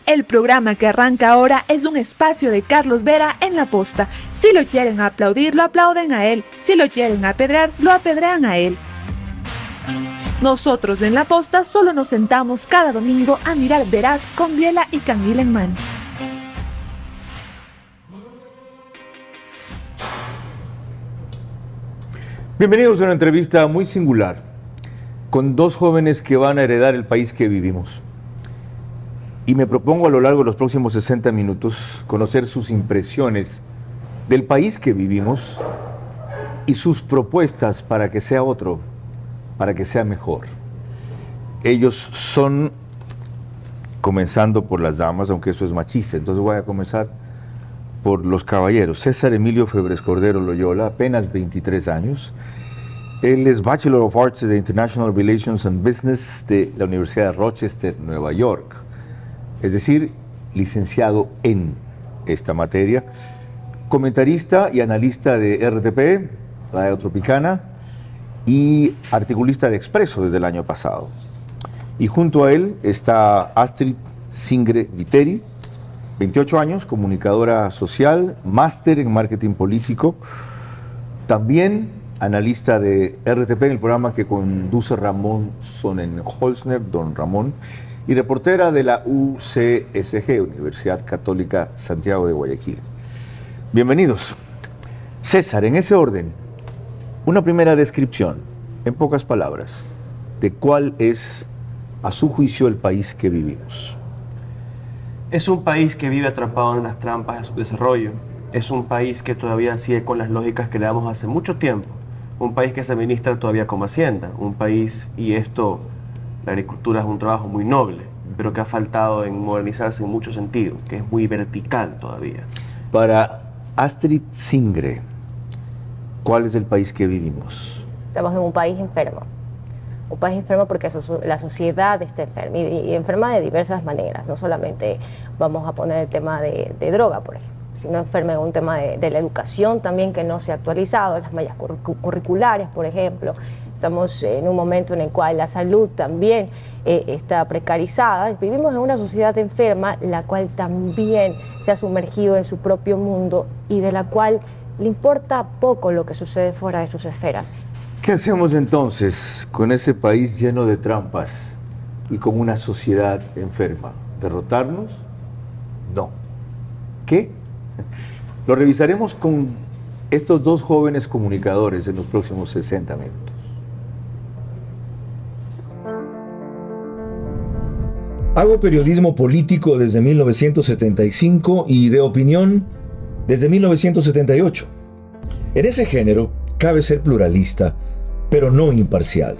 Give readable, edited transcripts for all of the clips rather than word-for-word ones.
El programa que arranca ahora es un espacio de Carlos Vera en La Posta. Si lo quieren aplaudir, lo aplauden a él. Si lo quieren apedrear, lo apedrean a él. Nosotros en La Posta solo nos sentamos cada domingo a mirar Veraz con biela y canguil en mano. Bienvenidos a una entrevista muy singular con dos jóvenes que van a heredar el país que vivimos. Y me propongo a lo largo de los próximos 60 minutos conocer sus impresiones del país que vivimos y sus propuestas para que sea otro, para que sea mejor. Ellos son, comenzando por las damas, aunque eso es machista, entonces voy a comenzar por los caballeros. César Emilio Febres Cordero Loyola, apenas 23 años. Él es Bachelor of Arts de International Relations and Business de la Universidad de Rochester, Nueva York. Es decir, licenciado en esta materia. Comentarista y analista de RTP, Radio Tropicana, y articulista de Expreso desde el año pasado. Y junto a él está Astrid Singre Viteri, 28 años, comunicadora social, máster en marketing político, también analista de RTP en el programa que conduce Ramón Sonnenholzner, don Ramón, y reportera de la UCSG, Universidad Católica Santiago de Guayaquil. Bienvenidos. César, en ese orden, una primera descripción, en pocas palabras, de cuál es, a su juicio, el país que vivimos. Es un país que vive atrapado en las trampas de su desarrollo. Es un país que todavía sigue con las lógicas que le damos hace mucho tiempo. Un país que se administra todavía como hacienda. Un país, y esto, la agricultura es un trabajo muy noble, pero que ha faltado en modernizarse en muchos sentidos, que es muy vertical todavía. Para Astrid Singre, ¿cuál es el país que vivimos? Estamos en un país enfermo. Un país enfermo porque la sociedad está enferma y enferma de diversas maneras. No solamente vamos a poner el tema de droga, por ejemplo, sino enferma en un tema de la educación también que no se ha actualizado, las mallas curriculares, por ejemplo. Estamos en un momento en el cual la salud también está precarizada. Vivimos en una sociedad enferma, la cual también se ha sumergido en su propio mundo y de la cual le importa poco lo que sucede fuera de sus esferas. ¿Qué hacemos entonces con ese país lleno de trampas y con una sociedad enferma? ¿Derrotarnos? No. ¿Qué? Lo revisaremos con estos dos jóvenes comunicadores en los próximos 60 minutos. Hago periodismo político desde 1975 y de opinión desde 1978. En ese género cabe ser pluralista, pero no imparcial.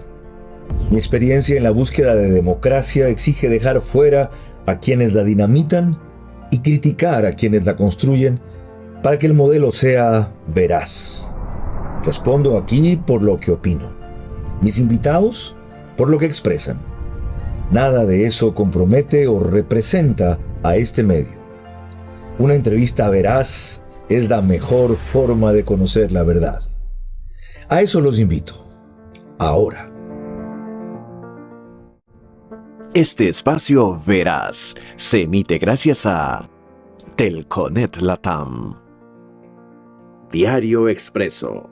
Mi experiencia en la búsqueda de democracia exige dejar fuera a quienes la dinamitan y criticar a quienes la construyen para que el modelo sea veraz. Respondo aquí por lo que opino. Mis invitados por lo que expresan. Nada de eso compromete o representa a este medio. Una entrevista veraz es la mejor forma de conocer la verdad. A eso los invito. Ahora. Este espacio Veraz se emite gracias a Telconet Latam, Diario Expreso,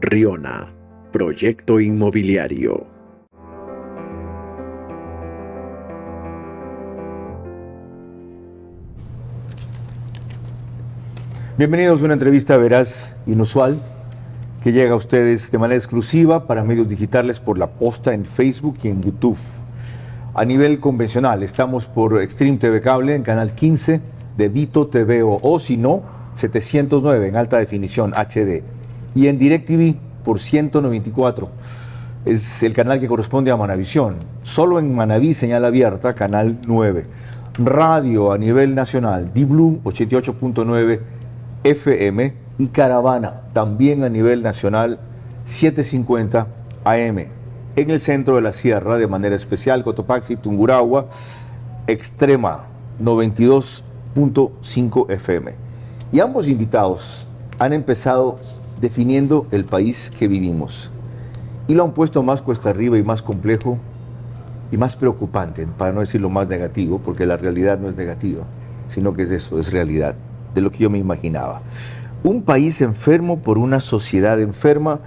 Riona, Proyecto Inmobiliario. Bienvenidos a una entrevista veraz inusual que llega a ustedes de manera exclusiva para medios digitales por La Posta en Facebook y en YouTube. A nivel convencional, estamos por Extreme TV Cable en canal 15 de Vito TV o si no, 709 en alta definición HD. Y en DirecTV por 194. Es el canal que corresponde a Manavisión. Solo en Manaví, señal abierta, canal 9. Radio a nivel nacional, D-Blue 88.9 FM y Caravana, también a nivel nacional, 750 AM. En el centro de la sierra, de manera especial, Cotopaxi, Tungurahua, Extrema, 92.5 FM. Y ambos invitados han empezado definiendo el país que vivimos. Y lo han puesto más cuesta arriba y más complejo y más preocupante, para no decir lo más negativo, porque la realidad no es negativa, sino que es eso, es realidad, de lo que yo me imaginaba. Un país enfermo por una sociedad enferma.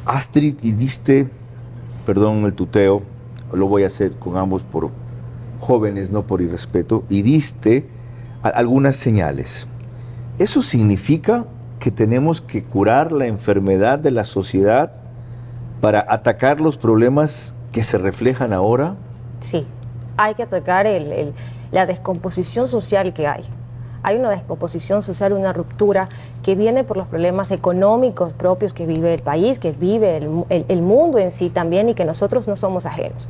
Astrid, y diste, perdón el tuteo, lo voy a hacer con ambos por jóvenes, no por irrespeto, y diste algunas señales. ¿Eso significa que tenemos que curar la enfermedad de la sociedad para atacar los problemas que se reflejan ahora? Sí, hay que atacar la descomposición social que hay. Hay una descomposición social, una ruptura que viene por los problemas económicos propios que vive el país, que vive el mundo en sí también, y que nosotros no somos ajenos.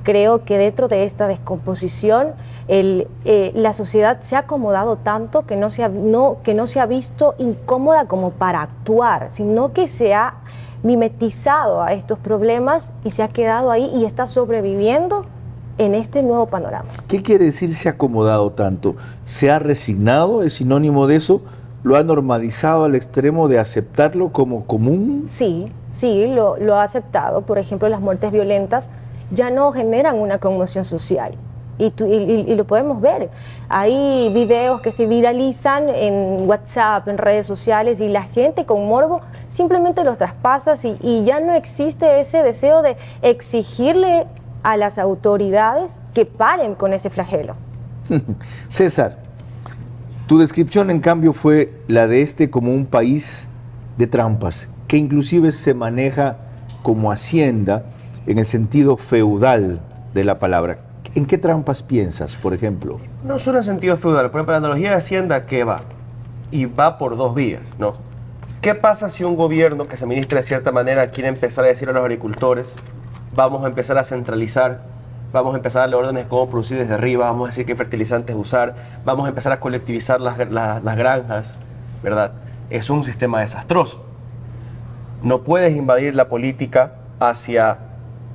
Creo que dentro de esta descomposición la sociedad se ha acomodado tanto que no se ha visto incómoda como para actuar, sino que se ha mimetizado a estos problemas y se ha quedado ahí y está sobreviviendo en este nuevo panorama. ¿Qué quiere decir se ha acomodado tanto? ¿Se ha resignado? ¿Es sinónimo de eso? ¿Lo ha normalizado al extremo de aceptarlo como común? Sí, lo ha aceptado. Por ejemplo, las muertes violentas ya no generan una conmoción social. Y lo podemos ver. Hay videos que se viralizan en WhatsApp, en redes sociales, y la gente con morbo simplemente los traspasa y ya no existe ese deseo de exigirle a las autoridades que paren con ese flagelo. César, tu descripción en cambio fue la de este como un país de trampas, que inclusive se maneja como hacienda en el sentido feudal de la palabra. ¿En qué trampas piensas, por ejemplo? No solo en sentido feudal. Por ejemplo, la analogía de Hacienda, ¿qué va? Y va por dos vías, ¿no? ¿Qué pasa si un gobierno que se administra de cierta manera quiere empezar a decir a los agricultores: vamos a empezar a centralizar, vamos a empezar a darle órdenes de cómo producir desde arriba, vamos a decir qué fertilizantes usar, vamos a empezar a colectivizar las granjas, ¿verdad? Es un sistema desastroso. No puedes invadir la política hacia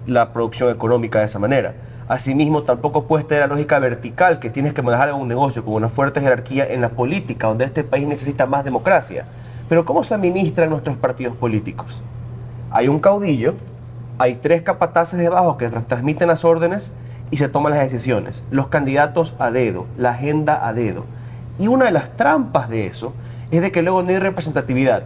la producción económica de esa manera. Asimismo, tampoco puedes tener la lógica vertical que tienes que manejar en un negocio con una fuerte jerarquía en la política, donde este país necesita más democracia. Pero ¿cómo se administran nuestros partidos políticos? Hay un caudillo, hay 3 capataces debajo que transmiten las órdenes y se toman las decisiones. Los candidatos a dedo, la agenda a dedo. Y una de las trampas de eso es de que luego no hay representatividad.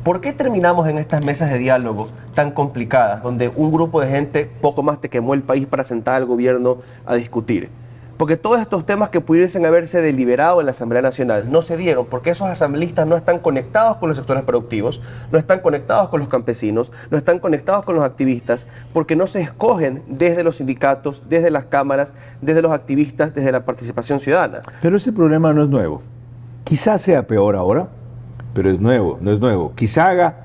¿Por qué terminamos en estas mesas de diálogo tan complicadas, donde un grupo de gente poco más te quemó el país para sentar al gobierno a discutir? Porque todos estos temas que pudiesen haberse deliberado en la Asamblea Nacional no se dieron, porque esos asambleístas no están conectados con los sectores productivos, no están conectados con los campesinos, no están conectados con los activistas, porque no se escogen desde los sindicatos, desde las cámaras, desde los activistas, desde la participación ciudadana. Pero ese problema no es nuevo. Quizás sea peor ahora, pero es nuevo, no es nuevo. Quizá haga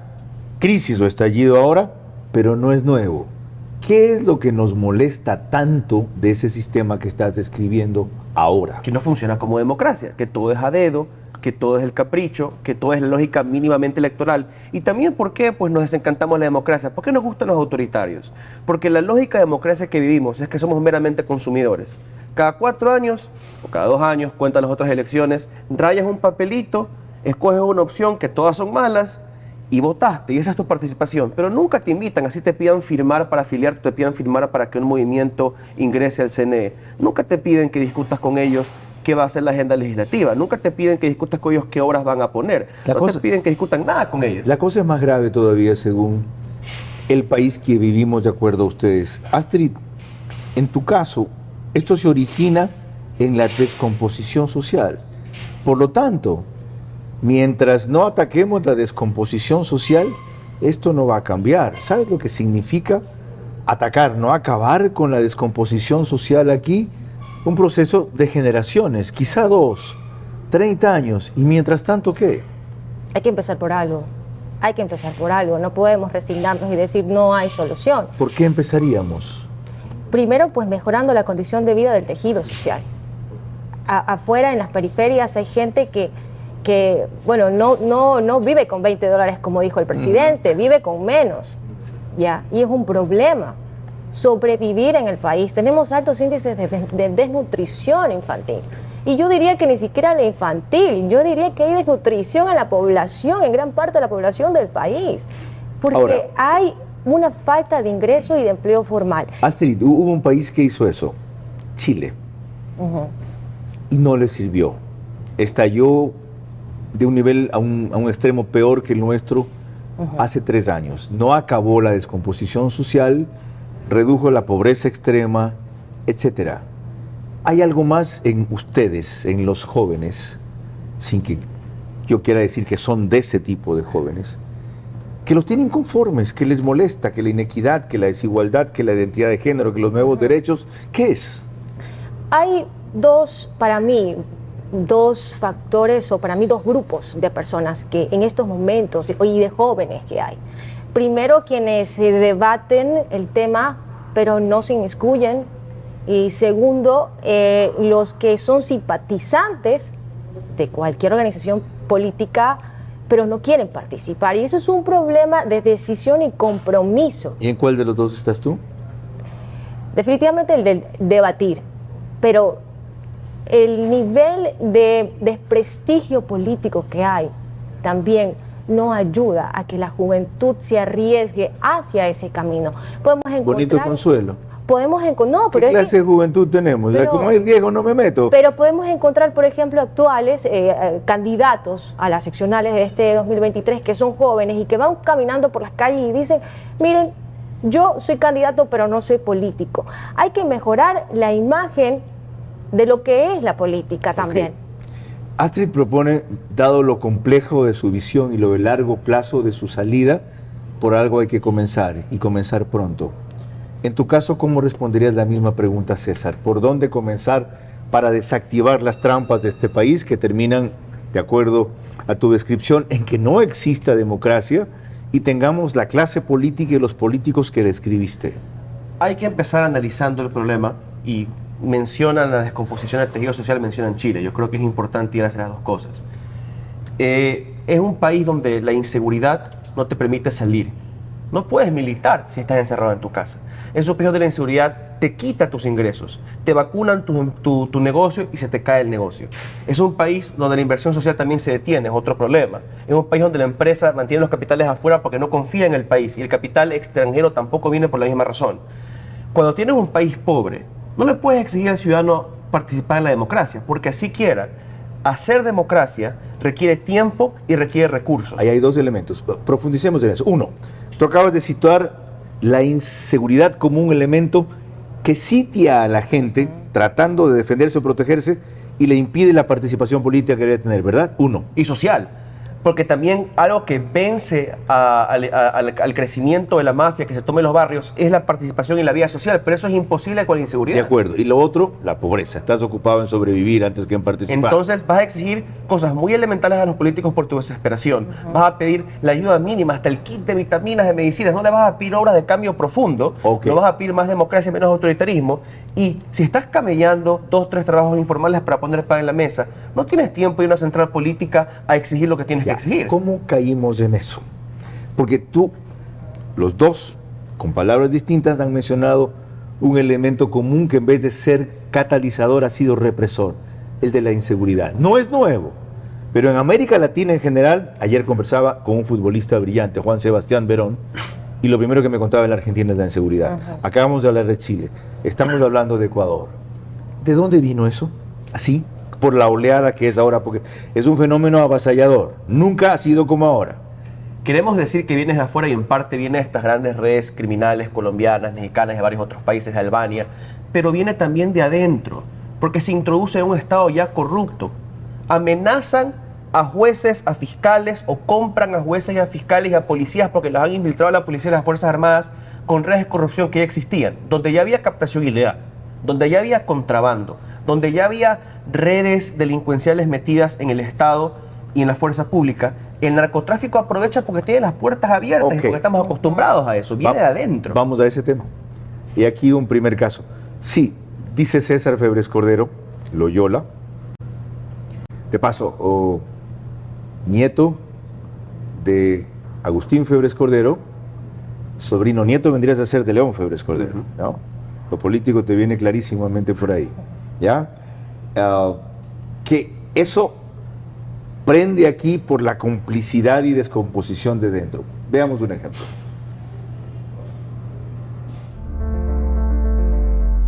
crisis o estallido ahora, pero no es nuevo. ¿Qué es lo que nos molesta tanto de ese sistema que estás describiendo ahora? Que no funciona como democracia, que todo es a dedo, que todo es el capricho, que todo es la lógica mínimamente electoral. Y también, ¿por qué? Pues nos desencantamos de la democracia. ¿Por qué nos gustan los autoritarios? Porque la lógica de democracia que vivimos es que somos meramente consumidores. Cada 4 años o cada 2 años, cuentan las otras elecciones, rayas un papelito, escoges una opción que todas son malas y votaste, y esa es tu participación. Pero nunca te invitan, así te pidan firmar para afiliarte, te pidan firmar para que un movimiento ingrese al CNE. Nunca te piden que discutas con ellos qué va a ser la agenda legislativa. Nunca te piden que discutas con ellos qué obras van a poner. Te piden que discutan nada con ellos. La cosa es más grave todavía según el país que vivimos, de acuerdo a ustedes. Astrid, en tu caso, esto se origina en la descomposición social. Por lo tanto, mientras no ataquemos la descomposición social, esto no va a cambiar. ¿Sabes lo que significa atacar, no acabar con la descomposición social aquí? Un proceso de generaciones, quizá 2, 30 años. ¿Y mientras tanto qué? Hay que empezar por algo. Hay que empezar por algo. No podemos resignarnos y decir no hay solución. ¿Por qué empezaríamos? Primero, pues mejorando la condición de vida del tejido social. Afuera, en las periferias, hay gente que bueno, no vive con $20, como dijo el presidente, vive con menos, ¿ya? Y es un problema sobrevivir en el país. Tenemos altos índices de desnutrición infantil. Y yo diría que ni siquiera la infantil, yo diría que hay desnutrición en la población, en gran parte de la población del país. Porque ahora, hay una falta de ingreso y de empleo formal. Astrid, hubo un país que hizo eso, Chile, y no le sirvió. Estalló de un nivel a un extremo peor que el nuestro hace 3 años. No acabó la descomposición social, redujo la pobreza extrema, etcétera. ¿Hay algo más en ustedes, en los jóvenes, sin que yo quiera decir que son de ese tipo de jóvenes, que los tienen conformes, que les molesta, que la inequidad, que la desigualdad, que la identidad de género, que los nuevos derechos? ¿Qué es? Hay para mí, dos factores o para mí 2 grupos de personas que en estos momentos y de jóvenes que hay. Primero, quienes debaten el tema pero no se inmiscuyen. Y segundo, los que son simpatizantes de cualquier organización política pero no quieren participar. Y eso es un problema de decisión y compromiso. ¿Y en cuál de los dos estás tú? Definitivamente el del debatir, pero el nivel de desprestigio político que hay también no ayuda a que la juventud se arriesgue hacia ese camino. Podemos encontrar... Bonito consuelo. Podemos encontrar... No, ¿Qué clase de juventud tenemos? pero, como hay riesgo, no me meto. Pero podemos encontrar, por ejemplo, actuales candidatos a las seccionales de este 2023 que son jóvenes y que van caminando por las calles y dicen, miren, yo soy candidato pero no soy político. Hay que mejorar la imagen de lo que es la política también. Okay. Astrid propone, dado lo complejo de su visión y lo de largo plazo de su salida, por algo hay que comenzar y comenzar pronto. En tu caso, ¿cómo responderías la misma pregunta, César? ¿Por dónde comenzar para desactivar las trampas de este país que terminan, de acuerdo a tu descripción, en que no exista democracia y tengamos la clase política y los políticos que describiste? Hay que empezar analizando el problema y mencionan la descomposición del tejido social, mencionan Chile. Yo creo que es importante ir hacia las 2 cosas. Es un país donde la inseguridad no te permite salir. No puedes militar si estás encerrado en tu casa. Esos países de la inseguridad te quita tus ingresos, te vacunan tu negocio y se te cae el negocio. Es un país donde la inversión social también se detiene, es otro problema. Es un país donde la empresa mantiene los capitales afuera porque no confía en el país y el capital extranjero tampoco viene por la misma razón. Cuando tienes un país pobre, no le puedes exigir al ciudadano participar en la democracia, porque así quiera. Hacer democracia requiere tiempo y requiere recursos. Ahí hay 2 elementos. Profundicemos en eso. 1, tú acabas de situar la inseguridad como un elemento que sitia a la gente tratando de defenderse o protegerse y le impide la participación política que debe tener, ¿verdad? 1. Y social. Porque también algo que vence al crecimiento de la mafia que se tome en los barrios es la participación y la vida social, pero eso es imposible con la inseguridad. De acuerdo. Y lo otro, la pobreza. Estás ocupado en sobrevivir antes que en participar. Entonces vas a exigir cosas muy elementales a los políticos por tu desesperación. Vas a pedir la ayuda mínima, hasta el kit de vitaminas, de medicinas. No le vas a pedir obras de cambio profundo. No vas a pedir más democracia, menos autoritarismo. Y si estás camellando 2, 3 trabajos informales para poner pan en la mesa, no tienes tiempo de una central política a exigir lo que tienes que exigir. ¿Cómo caímos en eso? Porque los dos, con palabras distintas, han mencionado un elemento común que en vez de ser catalizador ha sido represor, el de la inseguridad. No es nuevo, pero en América Latina en general, ayer conversaba con un futbolista brillante, Juan Sebastián Verón, y lo primero que me contaba en la Argentina es la inseguridad. Acabamos de hablar de Chile, estamos hablando de Ecuador. ¿De dónde vino eso? ¿Así? Por la oleada que es ahora, porque es un fenómeno avasallador. Nunca ha sido como ahora. Queremos decir que viene de afuera y en parte viene de estas grandes redes criminales colombianas, mexicanas, de varios otros países, de Albania, pero viene también de adentro, porque se introduce en un estado ya corrupto. Amenazan a jueces, a fiscales, o compran a jueces y a fiscales y a policías porque los han infiltrado a la policía y las Fuerzas Armadas con redes de corrupción que ya existían, donde ya había captación ilegal, donde ya había contrabando, donde ya había redes delincuenciales metidas en el Estado y en la fuerza pública. El narcotráfico aprovecha porque tiene las puertas abiertas y porque estamos acostumbrados a eso, viene de adentro. Vamos a ese tema. Y aquí un primer caso. Sí, dice César Febres Cordero, Loyola, de paso, nieto de Agustín Febres Cordero, sobrino nieto vendrías a ser de León Febres Cordero, ¿no? Lo político te viene clarísimamente por ahí, ¿ya? Que eso prende aquí por la complicidad y descomposición de dentro. Veamos un ejemplo.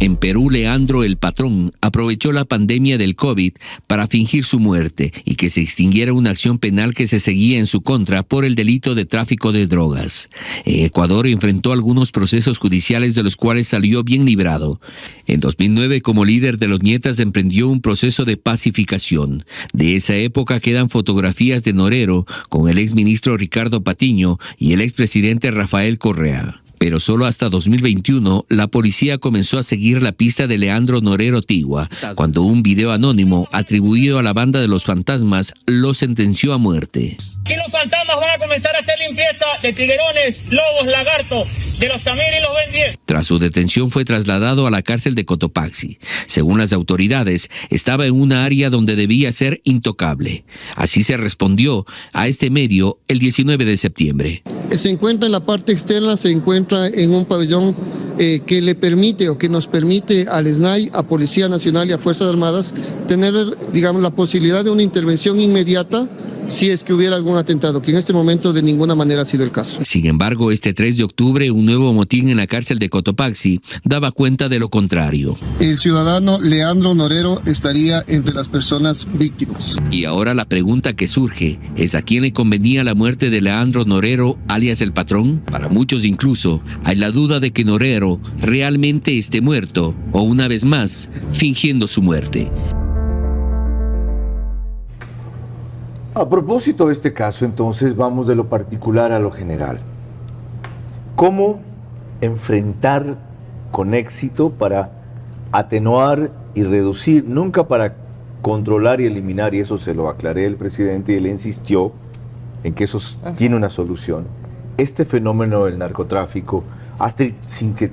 En Perú, Leandro el Patrón aprovechó la pandemia del COVID para fingir su muerte y que se extinguiera una acción penal que se seguía en su contra por el delito de tráfico de drogas. En Ecuador enfrentó algunos procesos judiciales de los cuales salió bien librado. En 2009, como líder de los Nietas, emprendió un proceso de pacificación. De esa época quedan fotografías de Norero con el exministro Ricardo Patiño y el expresidente Rafael Correa. Pero solo hasta 2021 la policía comenzó a seguir la pista de Leandro Norero Tigua, cuando un video anónimo atribuido a la banda de los fantasmas lo sentenció a muerte. Aquí los fantasmas van a comenzar a hacer limpieza de tiguerones, lobos, lagartos, de los Samir y los Ben 10. Tras su detención fue trasladado a la cárcel de Cotopaxi. Según las autoridades, estaba en una área donde debía ser intocable. Así se respondió a este medio el 19 de septiembre. Se encuentra en la parte externa, se encuentra en un pabellón que le permite o que nos permite al SNAI, a Policía Nacional y a Fuerzas Armadas tener, digamos, la posibilidad de una intervención inmediata si es que hubiera algún atentado, que en este momento de ninguna manera ha sido el caso. Sin embargo, este 3 de octubre, un nuevo motín en la cárcel de Cotopaxi daba cuenta de lo contrario. El ciudadano Leandro Norero estaría entre las personas víctimas. Y ahora la pregunta que surge es: ¿a quién le convenía la muerte de Leandro Norero, alias el Patrón? Para muchos incluso, hay la duda de que Norero realmente esté muerto o, una vez más, fingiendo su muerte. A propósito de este caso, entonces, vamos de lo particular a lo general. ¿Cómo enfrentar con éxito para atenuar y reducir, nunca para controlar y eliminar, y eso se lo aclaré al presidente y él insistió en que eso tiene una solución, este fenómeno del narcotráfico? Astrid, sin que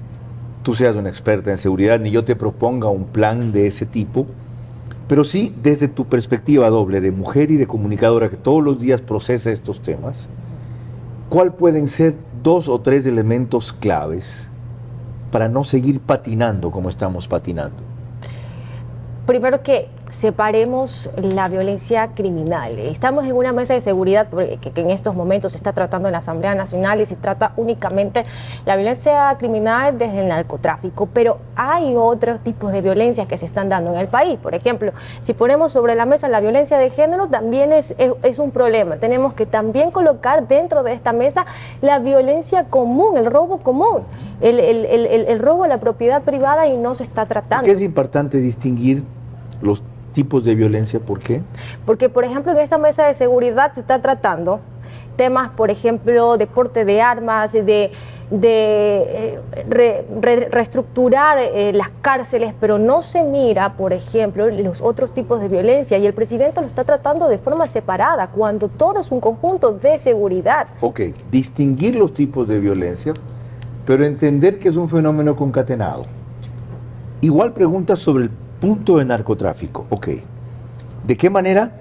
tú seas una experta en seguridad ni yo te proponga un plan de ese tipo, pero sí desde tu perspectiva doble de mujer y de comunicadora que todos los días procesa estos temas, ¿cuál pueden ser 2 o 3 elementos claves para no seguir patinando como estamos patinando? Primero, que separemos la violencia criminal. Estamos en una mesa de seguridad que en estos momentos se está tratando en la Asamblea Nacional y se trata únicamente la violencia criminal desde el narcotráfico, pero hay otros tipos de violencias que se están dando en el país. Por ejemplo, si ponemos sobre la mesa la violencia de género, también es un problema. Tenemos que también colocar dentro de esta mesa la violencia común, el robo común, el robo a la propiedad privada, y no se está tratando. ¿Por qué es importante distinguir los tipos de violencia? ¿Por qué? Porque, por ejemplo, en esta mesa de seguridad se está tratando temas, por ejemplo, de porte de armas, de reestructurar las cárceles, pero no se mira, por ejemplo, los otros tipos de violencia, y el presidente lo está tratando de forma separada, cuando todo es un conjunto de seguridad. Ok, distinguir los tipos de violencia, pero entender que es un fenómeno concatenado. Igual pregunta sobre el punto de narcotráfico. Ok, ¿de qué manera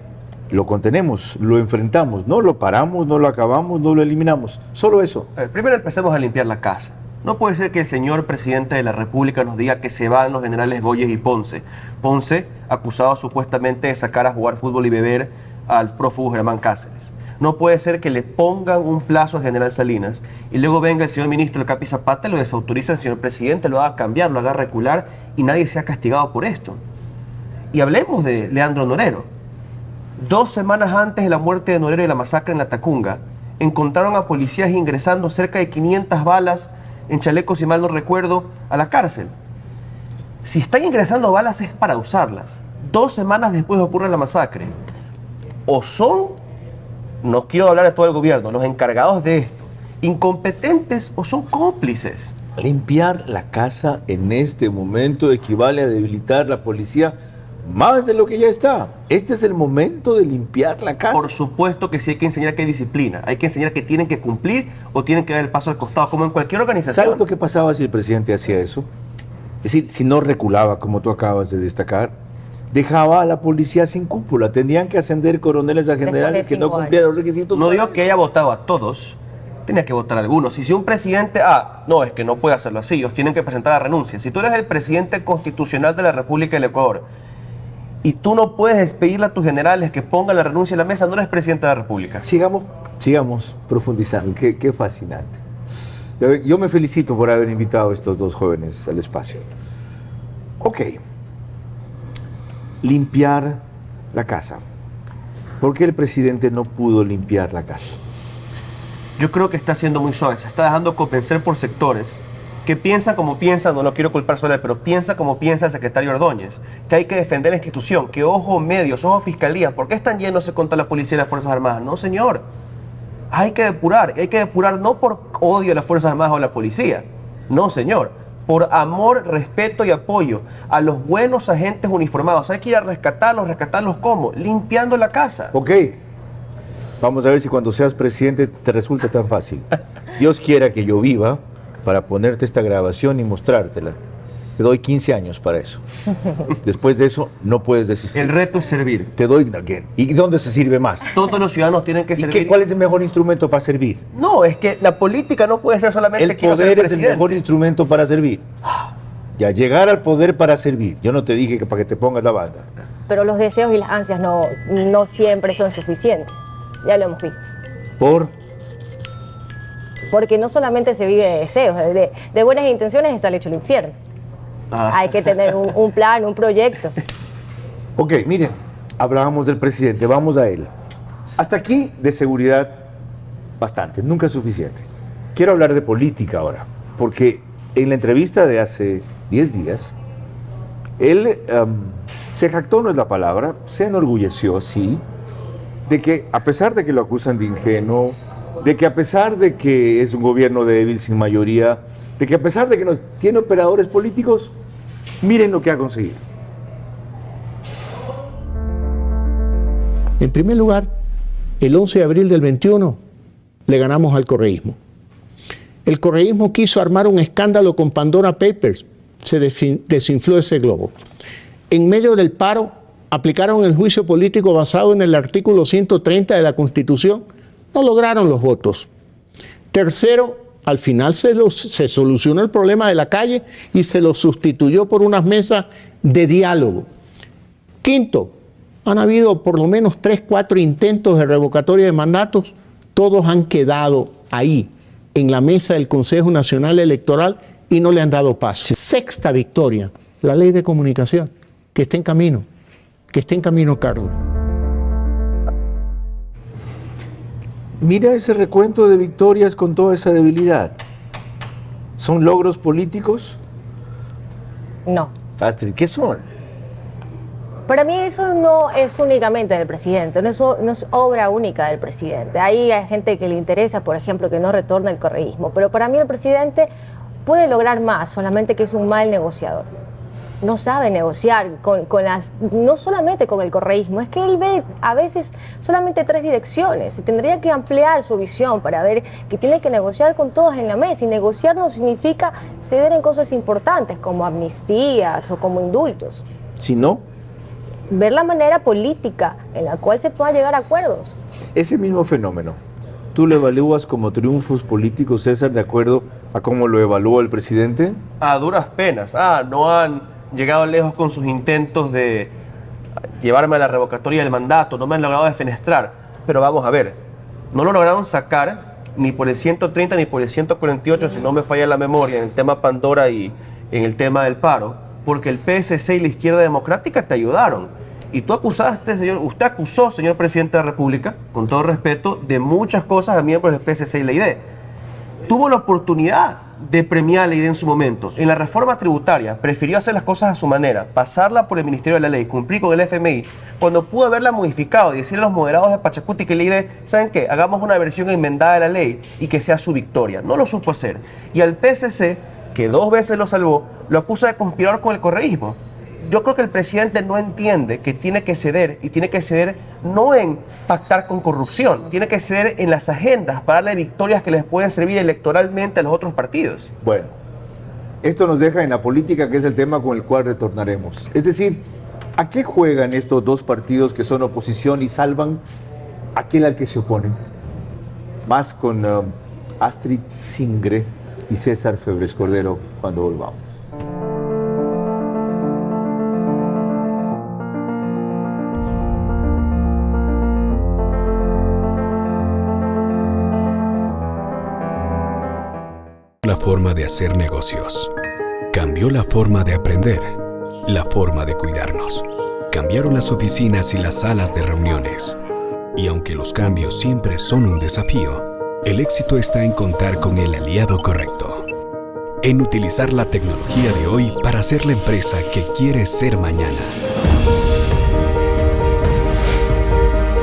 lo contenemos, lo enfrentamos? No lo paramos, no lo acabamos, no lo eliminamos, solo eso. Primero empecemos a limpiar la casa. No puede ser que el señor presidente de la República nos diga que se van los generales Goyes y Ponce. Ponce, acusado supuestamente de sacar a jugar fútbol y beber al prófugo Germán Cáceres. No puede ser que le pongan un plazo al general Salinas y luego venga el señor ministro del Capi Zapata, lo desautoriza el señor presidente, lo haga cambiar, lo haga recular y nadie sea castigado por esto. Y hablemos de Leandro Norero. 2 semanas antes de la muerte de Norero y la masacre en La Tacunga, encontraron a policías ingresando cerca de 500 balas en chalecos, si mal no recuerdo, a la cárcel. Si están ingresando balas es para usarlas. 2 semanas después ocurre la masacre. O son, no quiero hablar de todo el gobierno, los encargados de esto, incompetentes o son cómplices. Limpiar la casa en este momento equivale a debilitar la policía más de lo que ya está. Este es el momento de limpiar la casa. Por supuesto que sí, hay que enseñar que hay disciplina, hay que enseñar que tienen que cumplir o tienen que dar el paso al costado, como en cualquier organización. ¿Sabes lo que pasaba si el presidente hacía eso? Es decir, si no reculaba, como tú acabas de destacar, dejaba a la policía sin cúpula. Tenían que ascender coroneles a generales que no cumplían los requisitos. No digo que haya votado a todos, tenía que votar a algunos. Y si un presidente, no, es que no puede hacerlo así, ellos tienen que presentar la renuncia. Si tú eres el presidente constitucional de la República del Ecuador y tú no puedes despedirle a tus generales que pongan la renuncia en la mesa, no eres presidente de la República. Sigamos profundizando, qué fascinante. Yo me felicito por haber invitado a estos 2 jóvenes al espacio. Ok. Limpiar la casa. ¿Por qué el presidente no pudo limpiar la casa? Yo creo que está siendo muy suave, se está dejando convencer por sectores que piensan como piensa, no lo quiero culpar solo a él, pero piensa como piensa el secretario Ordóñez, que hay que defender la institución, que ojo medios, ojo fiscalía, ¿por qué están yéndose contra la policía y las Fuerzas Armadas? No, señor, hay que depurar no por odio a las Fuerzas Armadas o a la policía, no, señor, por amor, respeto y apoyo a los buenos agentes uniformados. Hay que ir a rescatarlos ¿cómo? Limpiando la casa. Ok. Vamos a ver si cuando seas presidente te resulta tan fácil. Dios quiera que yo viva para ponerte esta grabación y mostrártela. Te doy 15 años para eso. Después de eso, no puedes desistir. El reto es servir. Te doy... ¿Y dónde se sirve más? Todos los ciudadanos tienen que servir. ¿Cuál es el mejor instrumento para servir? No, es que la política no puede ser solamente El quiero ser poder es el presidente. mejor instrumento para servir. Ya, llegar al poder para servir. Yo no te dije que para que te pongas la banda. Pero los deseos y las ansias no siempre son suficientes. Ya lo hemos visto. Porque no solamente se vive de deseos, de buenas intenciones está el hecho el infierno. Hay que tener un plan, un proyecto. Ok, miren, hablábamos del presidente, vamos a él. Hasta aquí de seguridad bastante, nunca es suficiente. Quiero hablar de política ahora, porque en la entrevista de hace 10 días, él se jactó, no es la palabra, se enorgulleció, sí, de que a pesar de que lo acusan de ingenuo, de que a pesar de que es un gobierno débil, sin mayoría, de que a pesar de que no tiene operadores políticos, miren lo que ha conseguido. En primer lugar, el 11 de abril del 21 le ganamos al correísmo. El correísmo quiso armar un escándalo con Pandora Papers, se desinfló ese globo. En medio del paro, aplicaron el juicio político basado en el artículo 130 de la Constitución, no lograron los votos. Tercero, al final se solucionó el problema de la calle y se lo sustituyó por unas mesas de diálogo. Quinto, han habido por lo menos 3, 4 intentos de revocatoria de mandatos, todos han quedado ahí, en la mesa del Consejo Nacional Electoral y no le han dado paso. Sexta victoria, la ley de comunicación, que está en camino, Carlos. Mira ese recuento de victorias con toda esa debilidad. ¿Son logros políticos? No. Astrid, ¿qué son? Para mí eso no es únicamente del presidente, no es obra única del presidente. Hay gente que le interesa, por ejemplo, que no retorne el correísmo, pero para mí el presidente puede lograr más, solamente que es un mal negociador. No sabe negociar no solamente con el correísmo, es que él ve a veces solamente 3 direcciones y tendría que ampliar su visión para ver que tiene que negociar con todos en la mesa, y negociar no significa ceder en cosas importantes como amnistías o como indultos. Si no, ver la manera política en la cual se pueda llegar a acuerdos. ese mismo fenómeno, ¿tú lo evalúas como triunfos políticos, César, de acuerdo a cómo lo evalúa el presidente? A duras penas. No han llegado lejos con sus intentos de llevarme a la revocatoria del mandato, no me han logrado defenestrar. Pero vamos a ver, no lo lograron sacar ni por el 130 ni por el 148, si no me falla la memoria, en el tema Pandora y en el tema del paro, porque el PSC y la izquierda democrática te ayudaron. Y tú usted acusó, señor presidente de la República, con todo respeto, de muchas cosas a miembros del PSC y la ID. Tuvo la oportunidad de premiar la ID en su momento. En la reforma tributaria prefirió hacer las cosas a su manera, pasarla por el Ministerio de la Ley, cumplir con el FMI, cuando pudo haberla modificado y decirle a los moderados de Pachacuti que la ID, ¿saben qué? Hagamos una versión enmendada de la ley y que sea su victoria. No lo supo hacer. Y al PSC, que 2 veces lo salvó, lo acusa de conspirar con el correísmo. Yo creo que el presidente no entiende que tiene que ceder, y tiene que ceder no en pactar con corrupción, tiene que ceder en las agendas para darle victorias que les pueden servir electoralmente a los otros partidos. Bueno, esto nos deja en la política, que es el tema con el cual retornaremos. Es decir, ¿a qué juegan estos 2 partidos que son oposición y salvan a aquel al que se oponen? Más con Astrid Singre y César Febres Cordero cuando volvamos. La forma de hacer negocios. Cambió la forma de aprender. la forma de cuidarnos. Cambiaron las oficinas y las salas de reuniones. Y aunque los cambios siempre son un desafío, el éxito está en contar con el aliado correcto. En utilizar la tecnología de hoy para ser la empresa que quieres ser mañana.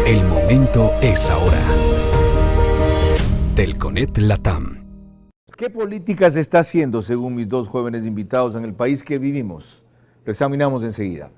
El momento es ahora. Telconet Latam. ¿Qué política se está haciendo según mis dos jóvenes invitados en el país que vivimos? Lo examinamos enseguida.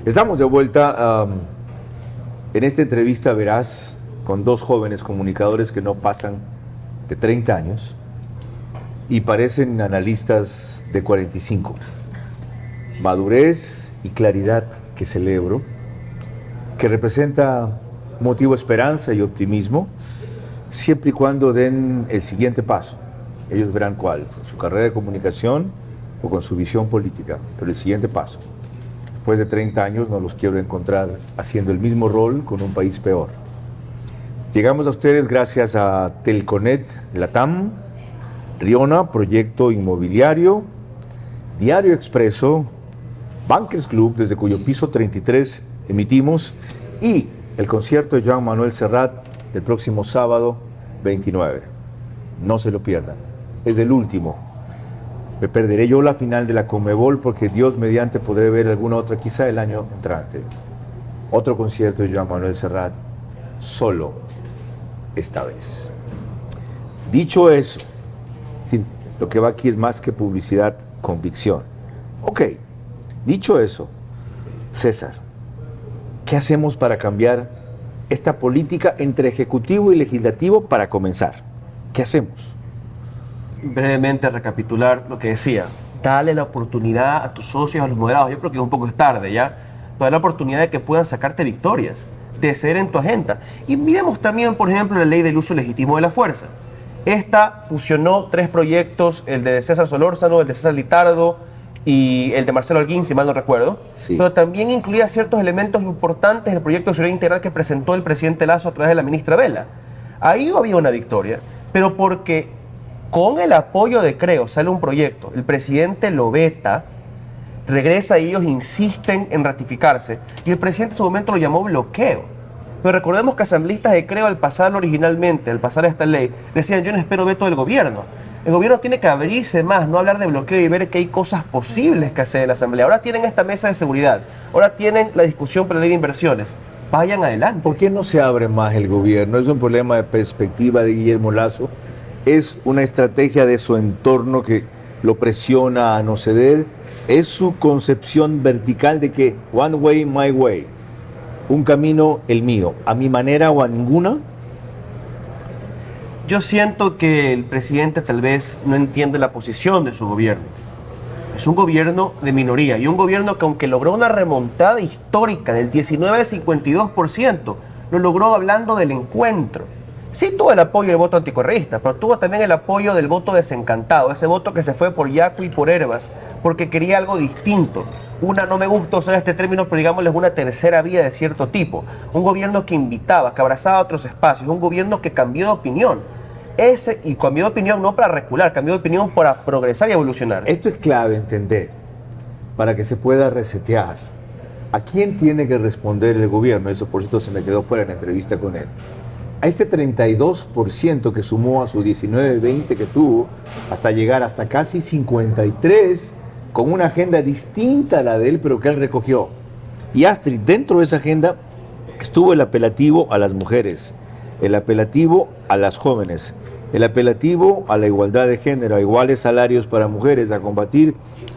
Estamos de vuelta en esta entrevista veraz con dos jóvenes comunicadores que no pasan de 30 años y parecen analistas de 45. Madurez y claridad que celebro, que representa motivo de esperanza y optimismo, siempre y cuando den el siguiente paso. Ellos verán cuál, con su carrera de comunicación o con su visión política, pero el siguiente paso. Después de 30 años no los quiero encontrar haciendo el mismo rol con un país peor. Llegamos a ustedes gracias a Telconet Latam, Riona, Proyecto Inmobiliario, Diario Expreso, Bankers Club, desde cuyo piso 33 emitimos, y el concierto de Joan Manuel Serrat del próximo sábado 29. No se lo pierdan, es el último. Me perderé yo la final de la Conmebol porque Dios mediante podré ver alguna otra quizá el año entrante. Otro concierto de Joan Manuel Serrat, solo esta vez. Dicho eso, sí, lo que va aquí es más que publicidad, convicción. Ok, dicho eso, César, ¿qué hacemos para cambiar esta política entre ejecutivo y legislativo para comenzar? ¿Qué hacemos? Brevemente recapitular lo que decía. Dale la oportunidad a tus socios, a los moderados. Yo creo que un poco es tarde ya. Dale la oportunidad de que puedan sacarte victorias, de ser en tu agenda. Y miremos también, por ejemplo, la ley del uso legítimo de la fuerza. Esta fusionó 3 proyectos, el de César Solórzano, el de César Litardo y el de Marcelo Holguín, si mal no recuerdo. Sí. Pero también incluía ciertos elementos importantes del proyecto de seguridad integral que presentó el presidente Lasso a través de la ministra Vela. Ahí había una victoria, pero porque con el apoyo de Creo sale un proyecto, el presidente lo veta, regresa y ellos insisten en ratificarse, y el presidente en su momento lo llamó bloqueo. Pero recordemos que asambleístas de Creo al pasarlo originalmente, al pasar esta ley, decían: yo no espero veto del gobierno. El gobierno tiene que abrirse más, no hablar de bloqueo y ver que hay cosas posibles que hacer en la asamblea. Ahora tienen esta mesa de seguridad, ahora tienen la discusión por la ley de inversiones. Vayan adelante. ¿Por qué no se abre más el gobierno? Es un problema de perspectiva de Guillermo Lasso. Es una estrategia de su entorno que lo presiona a no ceder. Es su concepción vertical de que one way, my way. Un camino, el mío. ¿A mi manera o a ninguna? Yo siento que el presidente tal vez no entiende la posición de su gobierno. Es un gobierno de minoría y un gobierno que, aunque logró una remontada histórica del 19 al 52%, lo logró hablando del encuentro. Sí tuvo el apoyo del voto anticorreísta, pero tuvo también el apoyo del voto desencantado, ese voto que se fue por Yacu y por Herbas, porque quería algo distinto. No me gusta usar este término, pero digámosles una tercera vía de cierto tipo. Un gobierno que invitaba, que abrazaba otros espacios, un gobierno que cambió de opinión. Y cambió de opinión no para recular, cambió de opinión para progresar y evolucionar. Esto es clave entender, para que se pueda resetear. ¿A quién tiene que responder el gobierno? Eso, por cierto, se me quedó fuera en la entrevista con él. A este 32% que sumó a su 19-20 que tuvo, hasta llegar hasta casi 53%, con una agenda distinta a la de él, pero que él recogió. Y Astrid, dentro de esa agenda, estuvo el apelativo a las mujeres, el apelativo a las jóvenes, el apelativo a la igualdad de género, a iguales salarios para mujeres, a combatir,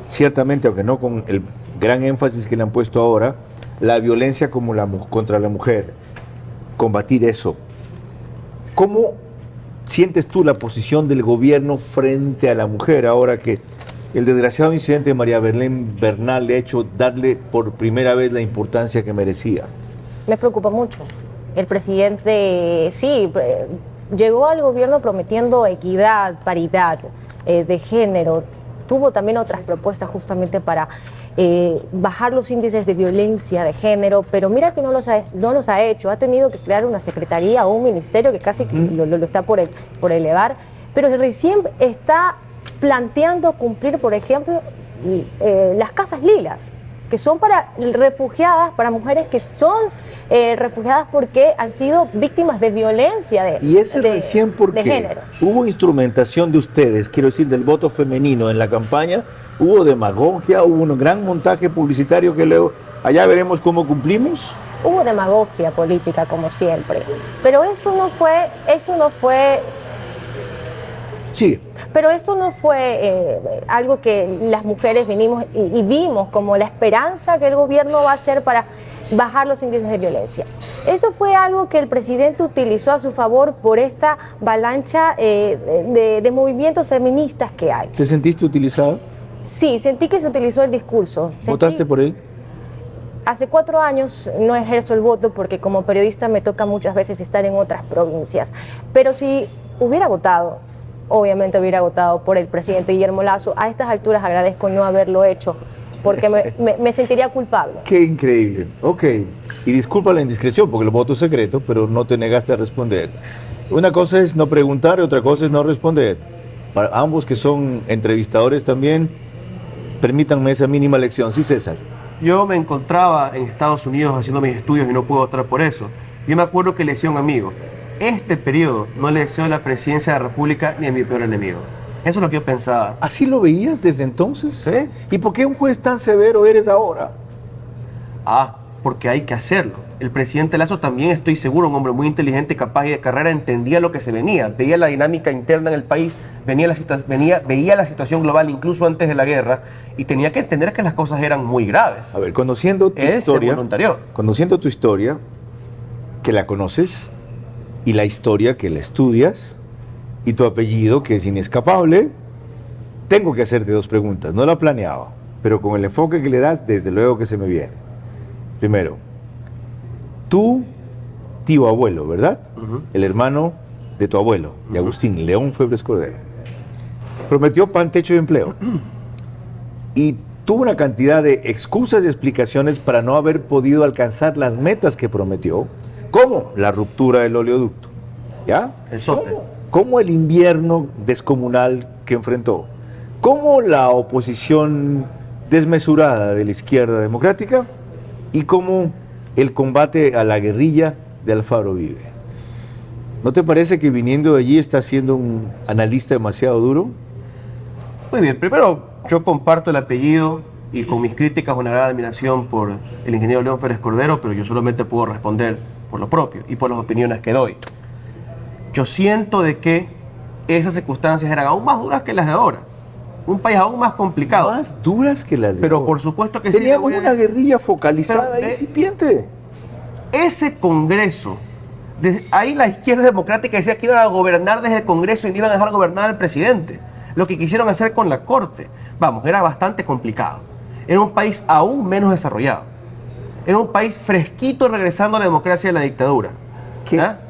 ciertamente, aunque no con el gran énfasis que le han puesto ahora, la violencia contra la mujer, combatir eso. ¿Cómo sientes tú la posición del gobierno frente a la mujer ahora que el desgraciado incidente de María Belén Bernal le ha hecho darle por primera vez la importancia que merecía? Me preocupa mucho. El presidente, sí, llegó al gobierno prometiendo equidad, paridad de género. Tuvo también otras propuestas justamente para bajar los índices de violencia de género, pero mira que no los ha hecho. Ha tenido que crear una secretaría o un ministerio que casi lo está por elevar, pero recién está planteando cumplir, por ejemplo, las casas lilas, que son para refugiadas, para mujeres que son refugiadas porque han sido víctimas de violencia y ese recién porque de género. Hubo instrumentación de ustedes, quiero decir, del voto femenino en la campaña, hubo demagogia, hubo un gran montaje publicitario que luego, allá veremos cómo cumplimos. Hubo demagogia política como siempre, pero eso no fue Sí. Pero eso no fue algo que las mujeres vinimos y vimos como la esperanza que el gobierno va a hacer para bajar los índices de violencia. Eso fue algo que el presidente utilizó a su favor por esta avalancha de movimientos feministas que hay. ¿Te sentiste utilizado? Sí, sentí que se utilizó el discurso. ¿Votaste por él? Hace 4 años no ejerzo el voto porque como periodista me toca muchas veces estar en otras provincias. Pero si hubiera votado, obviamente hubiera votado por el presidente Guillermo Lasso. A estas alturas agradezco no haberlo hecho porque me sentiría culpable. Qué increíble. Ok. Y disculpa la indiscreción porque el voto es secreto, pero no te negaste a responder. Una cosa es no preguntar y otra cosa es no responder. Para ambos que son entrevistadores también, permítanme esa mínima lección. Sí, César. Yo me encontraba en Estados Unidos haciendo mis estudios y no pude votar por eso. Yo me acuerdo que le decía a un amigo, este periodo no le deseo la presidencia de la República ni a mi peor enemigo. Eso es lo que yo pensaba. ¿Así lo veías desde entonces? ¿Sí? ¿Y por qué un juez tan severo eres ahora? Porque hay que hacerlo. El presidente Lasso también, estoy seguro, un hombre muy inteligente, capaz y de carrera, entendía lo que se venía, veía la dinámica interna en el país, veía la situación global incluso antes de la guerra y tenía que entender que las cosas eran muy graves. A ver, conociendo tu historia, que la conoces, y la historia que la estudias, y tu apellido que es inescapable, tengo que hacerte 2 preguntas. No la planeaba, pero con el enfoque que le das, desde luego que se me viene. Primero, tu tío abuelo, ¿verdad? El hermano de tu abuelo, de Agustín León Febres Cordero, prometió pan, techo y empleo. Y tuvo una cantidad de excusas y explicaciones para no haber podido alcanzar las metas que prometió, como la ruptura del oleoducto, ¿ya? El sope. Como el invierno descomunal que enfrentó, como la oposición desmesurada de la izquierda democrática y como el combate a la guerrilla de Alfaro Uribe. ¿No te parece que viniendo de allí está siendo un analista demasiado duro? Muy bien, primero yo comparto el apellido y con mis críticas una gran admiración por el ingeniero León Febres Cordero, pero yo solamente puedo responder por lo propio y por las opiniones que doy. Yo siento de que esas circunstancias eran aún más duras que las de ahora. Un país aún más complicado. Más duras que las de Pero ahora. Por supuesto que teníamos sí. Una guerrilla focalizada e incipiente. Ese Congreso, ahí la izquierda democrática decía que iban a gobernar desde el Congreso y no iban a dejar gobernar al presidente. Lo que quisieron hacer con la Corte, vamos, era bastante complicado. Era un país aún menos desarrollado. Era un país fresquito regresando a la democracia y a la dictadura.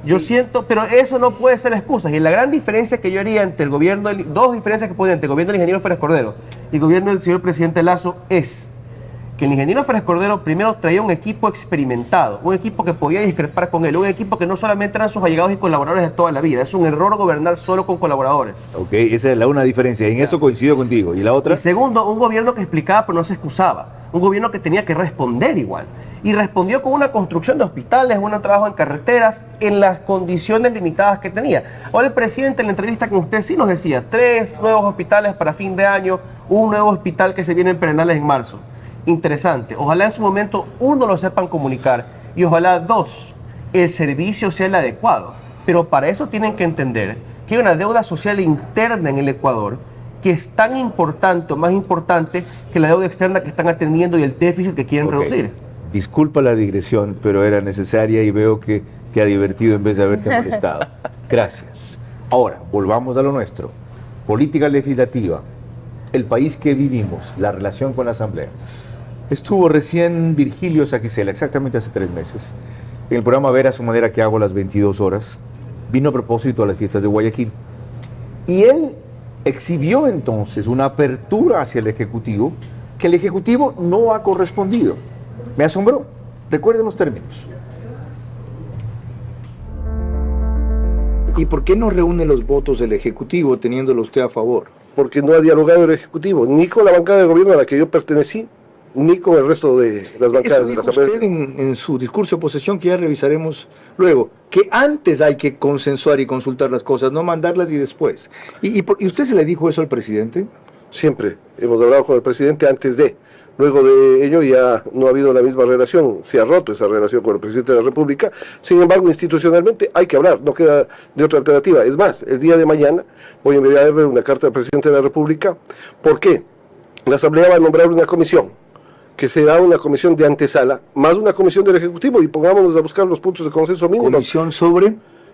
Yo siento, pero eso no puede ser excusa. Y la gran diferencia que yo haría entre el gobierno, 2 diferencias que puede entre el gobierno del ingeniero Febres Cordero y el gobierno del señor presidente Lasso es que el ingeniero Febres Cordero primero traía un equipo experimentado, un equipo que podía discrepar con él, un equipo que no solamente eran sus allegados y colaboradores de toda la vida. Es un error gobernar solo con colaboradores. Ok, esa es una diferencia. En eso coincido contigo. ¿Y la otra? Y segundo, un gobierno que explicaba pero no se excusaba. Un gobierno que tenía que responder igual. Y respondió con una construcción de hospitales, un trabajo en carreteras, en las condiciones limitadas que tenía. Ahora el presidente en la entrevista con usted sí nos decía 3 nuevos hospitales para fin de año, un nuevo hospital que se viene en Perenales en marzo. Interesante. Ojalá en su momento 1 lo sepan comunicar y ojalá 2, el servicio sea el adecuado. Pero para eso tienen que entender que hay una deuda social interna en el Ecuador que es tan importante o más importante que la deuda externa que están atendiendo y el déficit que quieren reducir. Disculpa la digresión, pero era necesaria y veo que te ha divertido en vez de haberte molestado. Gracias. Ahora, volvamos a lo nuestro. Política legislativa, el país que vivimos, la relación con la Asamblea. Estuvo recién Virgilio Saquicela, exactamente hace 3 meses, en el programa Ver a su manera que hago a las 22 horas. Vino a propósito a las fiestas de Guayaquil. Y él exhibió entonces una apertura hacia el Ejecutivo que el Ejecutivo no ha correspondido. Me asombró. Recuerden los términos. ¿Y por qué no reúne los votos del Ejecutivo teniéndolo usted a favor? Porque no ha dialogado el Ejecutivo, ni con la bancada de gobierno a la que yo pertenecí, ni con el resto de las bancadas de la Asamblea. Usted en su discurso de posesión, que ya revisaremos luego, que antes hay que consensuar y consultar las cosas, no mandarlas y después. ¿Y usted se le dijo eso al presidente? Siempre hemos hablado con el presidente antes de. Luego de ello ya no ha habido la misma relación, se ha roto esa relación con el presidente de la República. Sin embargo, institucionalmente hay que hablar, no queda de otra alternativa. Es más, el día de mañana voy a enviarle una carta al presidente de la República. ¿Por qué? La Asamblea va a nombrar una comisión, que será una comisión de antesala, más una comisión del Ejecutivo, y pongámonos a buscar los puntos de consenso mínimos. ¿Comisión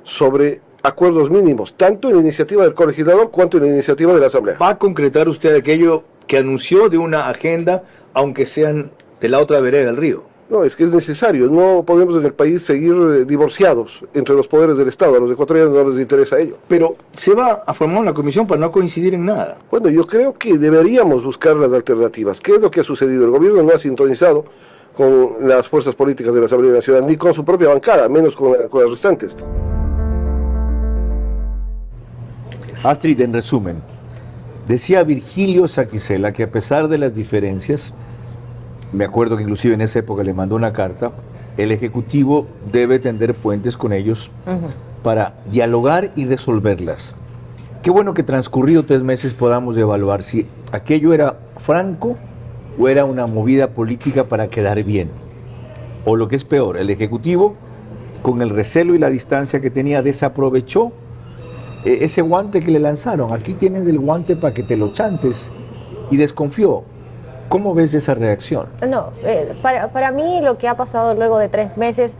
sobre acuerdos mínimos, tanto en la iniciativa del colegislador cuanto en la iniciativa de la Asamblea. ¿Va a concretar usted aquello que anunció de una agenda, aunque sean de la otra vereda del río? No, es que es necesario. No podemos en el país seguir divorciados entre los poderes del Estado. A los ecuatorianos no les interesa ello. Pero se va a formar una comisión para no coincidir en nada. Bueno, yo creo que deberíamos buscar las alternativas. ¿Qué es lo que ha sucedido? El gobierno no ha sintonizado con las fuerzas políticas de la Asamblea Nacional, ni con su propia bancada, menos con las restantes. Astrid, en resumen, decía Virgilio Saquicela que a pesar de las diferencias, me acuerdo que inclusive en esa época le mandó una carta, el Ejecutivo debe tender puentes con ellos para dialogar y resolverlas. Qué bueno que transcurrido 3 meses podamos evaluar si aquello era franco o era una movida política para quedar bien. O lo que es peor, el Ejecutivo, con el recelo y la distancia que tenía, desaprovechó ese guante que le lanzaron. Aquí tienes el guante para que te lo chantes, y desconfió. ¿Cómo ves esa reacción? No, para mí lo que ha pasado luego de 3 meses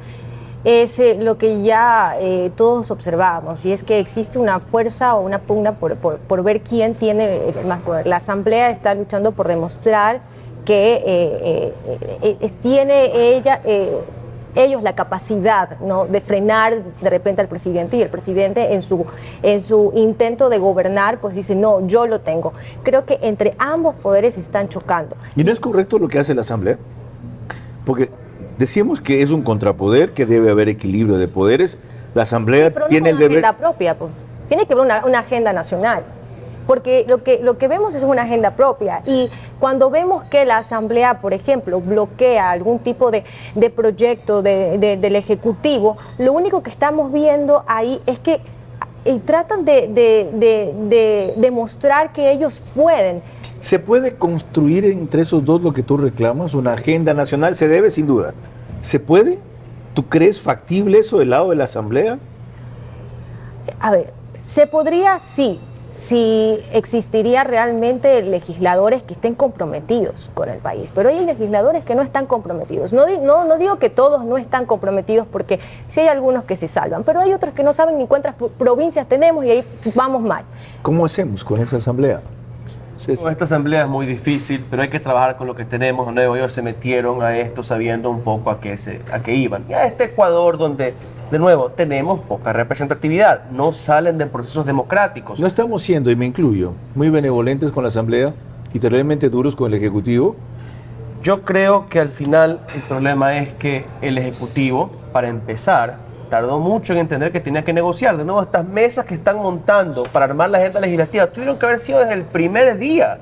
es lo que ya todos observábamos, y es que existe una fuerza o una pugna por ver quién tiene más poder. La Asamblea está luchando por demostrar que tiene ellos la capacidad, ¿no?, de frenar de repente al presidente, y el presidente en su intento de gobernar pues dice no, yo lo tengo. Creo que entre ambos poderes están chocando. ¿Y no es correcto lo que hace la Asamblea? Porque decíamos que es un contrapoder, que debe haber equilibrio de poderes. La Asamblea tiene el deber... Agenda propia, pues. Tiene que haber una agenda nacional. Porque lo que vemos es una agenda propia, y cuando vemos que la Asamblea, por ejemplo, bloquea algún tipo de proyecto del Ejecutivo, lo único que estamos viendo ahí es que tratan de demostrar que ellos pueden. ¿Se puede construir entre esos dos lo que tú reclamas, una agenda nacional? Se debe, sin duda. ¿Se puede? ¿Tú crees factible eso del lado de la Asamblea? A ver, se podría, sí, si existiría realmente legisladores que estén comprometidos con el país. Pero hay legisladores que no están comprometidos. No digo que todos no están comprometidos, porque sí hay algunos que se salvan, pero hay otros que no saben ni cuántas provincias tenemos, y ahí vamos mal. ¿Cómo hacemos con esa asamblea? Esta asamblea es muy difícil, pero hay que trabajar con lo que tenemos. ¿No? Ellos se metieron a esto sabiendo un poco a qué iban. Y a este Ecuador donde, de nuevo, tenemos poca representatividad. No salen de procesos democráticos. No estamos siendo, y me incluyo, muy benevolentes con la asamblea y terriblemente duros con el Ejecutivo. Yo creo que al final el problema es que el Ejecutivo, para empezar, tardó mucho en entender que tenía que negociar. De nuevo, estas mesas que están montando para armar la agenda legislativa tuvieron que haber sido desde el primer día.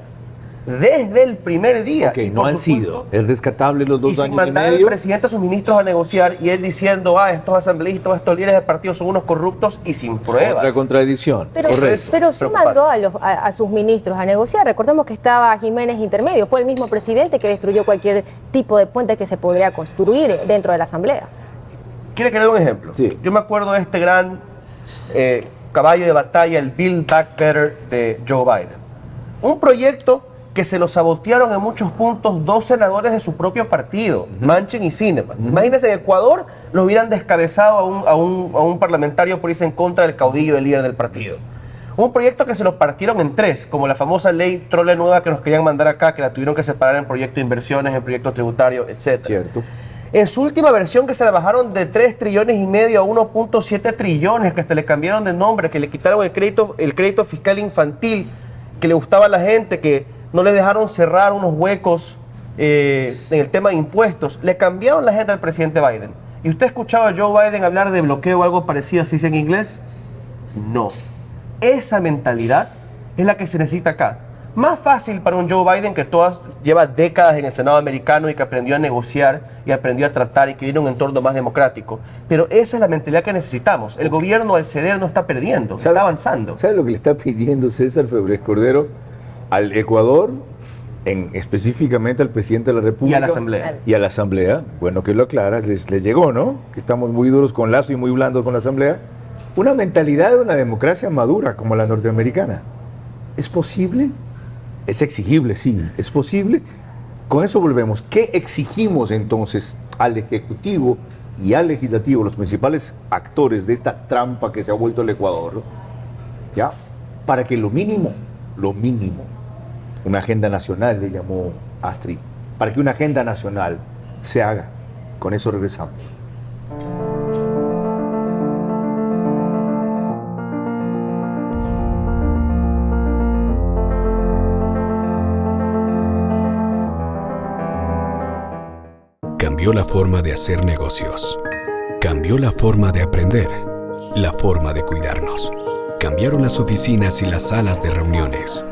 Desde el primer día. Ok, no han sido. Es rescatable los 2 años y medio. Y sin mandar al presidente a sus ministros a negociar, y él diciendo, estos asambleístas, estos líderes de partidos son unos corruptos, y sin pruebas. Otra contradicción. Pero sí mandó a sus ministros a negociar. Recordemos que estaba Jiménez intermedio. Fue el mismo presidente que destruyó cualquier tipo de puente que se podría construir dentro de la asamblea. ¿Quiere que le dé un ejemplo? Sí. Yo me acuerdo de este gran caballo de batalla, el Build Back Better de Joe Biden. Un proyecto que se lo sabotearon en muchos puntos 2 senadores de su propio partido, Manchin y Sinema. Imagínense, en Ecuador lo hubieran descabezado a un parlamentario por irse en contra del caudillo, del líder del partido. Un proyecto que se lo partieron en 3, como la famosa ley Trole Nueva que nos querían mandar acá, que la tuvieron que separar en proyecto de inversiones, en proyecto tributario, etc. Cierto. En su última versión, que se la bajaron de 3 trillones y medio a 1.7 trillones, que hasta le cambiaron de nombre, que le quitaron el crédito fiscal infantil, que le gustaba a la gente, que no le dejaron cerrar unos huecos en el tema de impuestos. Le cambiaron la agenda al presidente Biden. ¿Y usted ha escuchado a Joe Biden hablar de bloqueo o algo parecido, así en inglés? No. Esa mentalidad es la que se necesita acá. Más fácil para un Joe Biden que lleva décadas en el Senado americano y que aprendió a negociar y aprendió a tratar y que viene un entorno más democrático. Pero esa es la mentalidad que necesitamos. El gobierno al ceder no está perdiendo, está avanzando. ¿Sabe lo que le está pidiendo César Febres Cordero al Ecuador, específicamente al presidente de la República? Y a la Asamblea. Y a la Asamblea. Bueno, que lo aclaras, les llegó, ¿no? Que estamos muy duros con Lazo y muy blandos con la Asamblea. Una mentalidad de una democracia madura como la norteamericana. ¿Es posible? Es exigible, sí, es posible. Con eso volvemos. ¿Qué exigimos entonces al Ejecutivo y al Legislativo, los principales actores de esta trampa que se ha vuelto el Ecuador, ¿ya? Para que lo mínimo, una agenda nacional, le llamó Astrid, para que una agenda nacional se haga. Con eso regresamos. Cambió la forma de hacer negocios. Cambió la forma de aprender. La forma de cuidarnos. Cambiaron las oficinas y las salas de reuniones.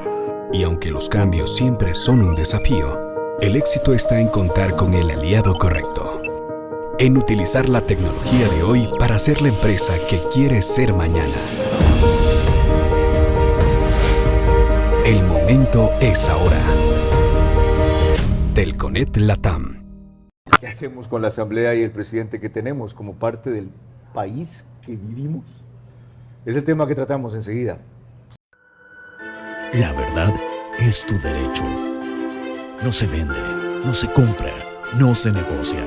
Y aunque los cambios siempre son un desafío, el éxito está en contar con el aliado correcto. En utilizar la tecnología de hoy para ser la empresa que quieres ser mañana. El momento es ahora. Telconet Latam. ¿Qué hacemos con la Asamblea y el presidente que tenemos como parte del país que vivimos? Es el tema que tratamos enseguida. La verdad es tu derecho. No se vende, no se compra, no se negocia.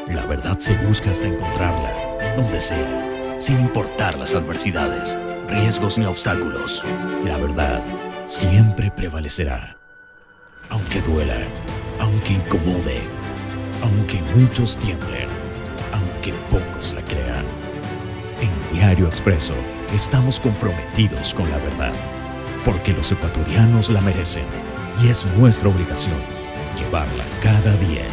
La verdad se busca hasta encontrarla, donde sea, sin importar las adversidades, riesgos ni obstáculos. La verdad siempre prevalecerá. Aunque duela, aunque incomode, aunque muchos tiemblen, aunque pocos la crean. En Diario Expreso estamos comprometidos con la verdad, porque los ecuatorianos la merecen y es nuestra obligación llevarla cada día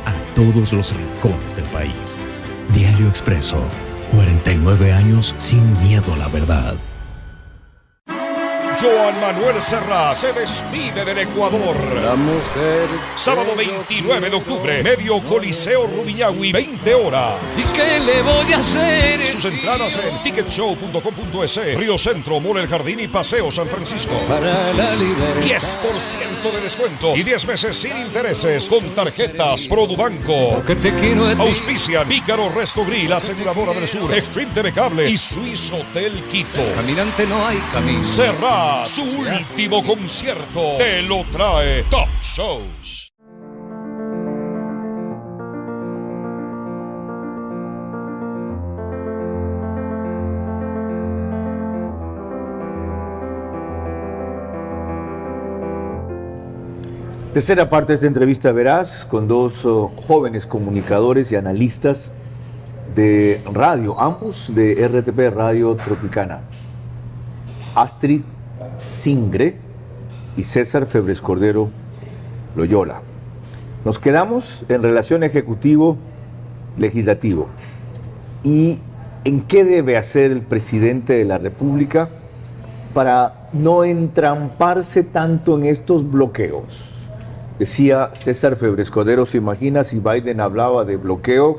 a todos los rincones del país. Diario Expreso, 49 años sin miedo a la verdad. Joan Manuel Serrat se despide del Ecuador. La mujer. Sábado 29 de octubre, Medio Coliseo Rumiñahui, 20 horas. ¿Y qué le voy a hacer? Sus entradas en ticketshow.com.es, Río Centro, Mall El Jardín y Paseo San Francisco. Para la libertad. 10% de descuento y 10 meses sin intereses con tarjetas Produbanco. Porque te quiero a ti. Auspician Pícaro Resto Grill, Aseguradora del Sur, Extreme TV Cable y Swiss Hotel Quito. Caminante no hay camino. Serrat. Su último concierto te lo trae Top Shows. Tercera parte de esta entrevista Veraz con dos jóvenes comunicadores y analistas de radio, ambos de RTP Radio Tropicana. Astrid Singre y César Febres Cordero Loyola. Nos quedamos en relación ejecutivo-legislativo y en qué debe hacer el presidente de la República para no entramparse tanto en estos bloqueos. Decía César Febres Cordero, ¿se imagina si Biden hablaba de bloqueo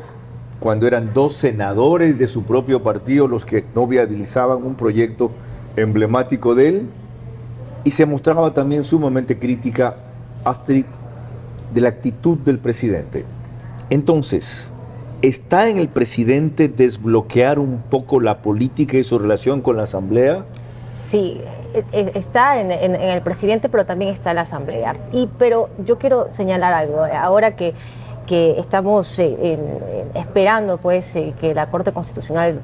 cuando eran 2 senadores de su propio partido los que no viabilizaban un proyecto emblemático de él? Y se mostraba también sumamente crítica Astrid de la actitud del presidente. Entonces, ¿Está en el presidente desbloquear un poco la política y su relación con la Asamblea? Sí, está en el presidente, pero también está en la Asamblea. Pero yo quiero señalar algo. Ahora que estamos esperando pues, que la Corte Constitucional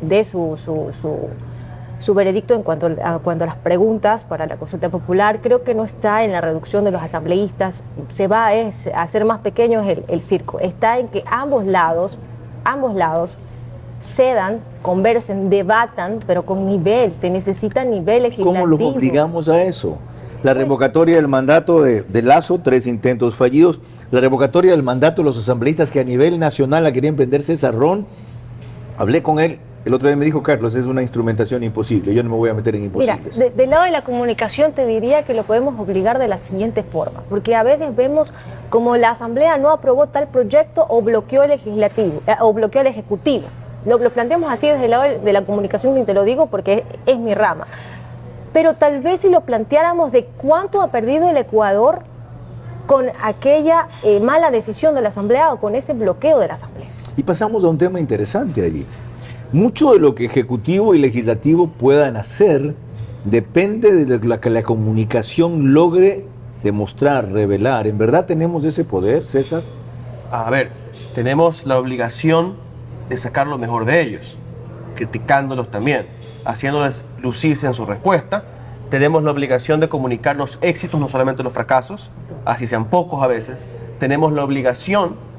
dé su veredicto en cuanto a las preguntas para la consulta popular, creo que no está en la reducción de los asambleístas, se va a hacer más pequeño el circo. Está en que ambos lados cedan, conversen, debatan, pero con nivel. Se necesita nivel legislativo. ¿Cómo los obligamos a eso? La revocatoria del mandato de Lasso, 3 intentos fallidos. La revocatoria del mandato de los asambleístas que a nivel nacional la quería emprender César Ron. Hablé con él. El otro día me dijo, Carlos, es una instrumentación imposible. Yo no me voy a meter en imposibles. Mira, del lado de la comunicación te diría que lo podemos obligar de la siguiente forma. Porque a veces vemos como la Asamblea no aprobó tal proyecto o bloqueó el legislativo, o bloqueó el Ejecutivo. Lo planteamos así desde el lado de la comunicación, y te lo digo porque es mi rama. Pero tal vez si lo planteáramos de cuánto ha perdido el Ecuador con aquella mala decisión de la Asamblea o con ese bloqueo de la Asamblea. Y pasamos a un tema interesante allí. Mucho de lo que Ejecutivo y Legislativo puedan hacer depende de lo que la comunicación logre demostrar, revelar. ¿En verdad tenemos ese poder, César? A ver, tenemos la obligación de sacar lo mejor de ellos, criticándolos también, haciéndoles lucirse en su respuesta. Tenemos la obligación de comunicar los éxitos, no solamente los fracasos, así sean pocos a veces. Tenemos la obligación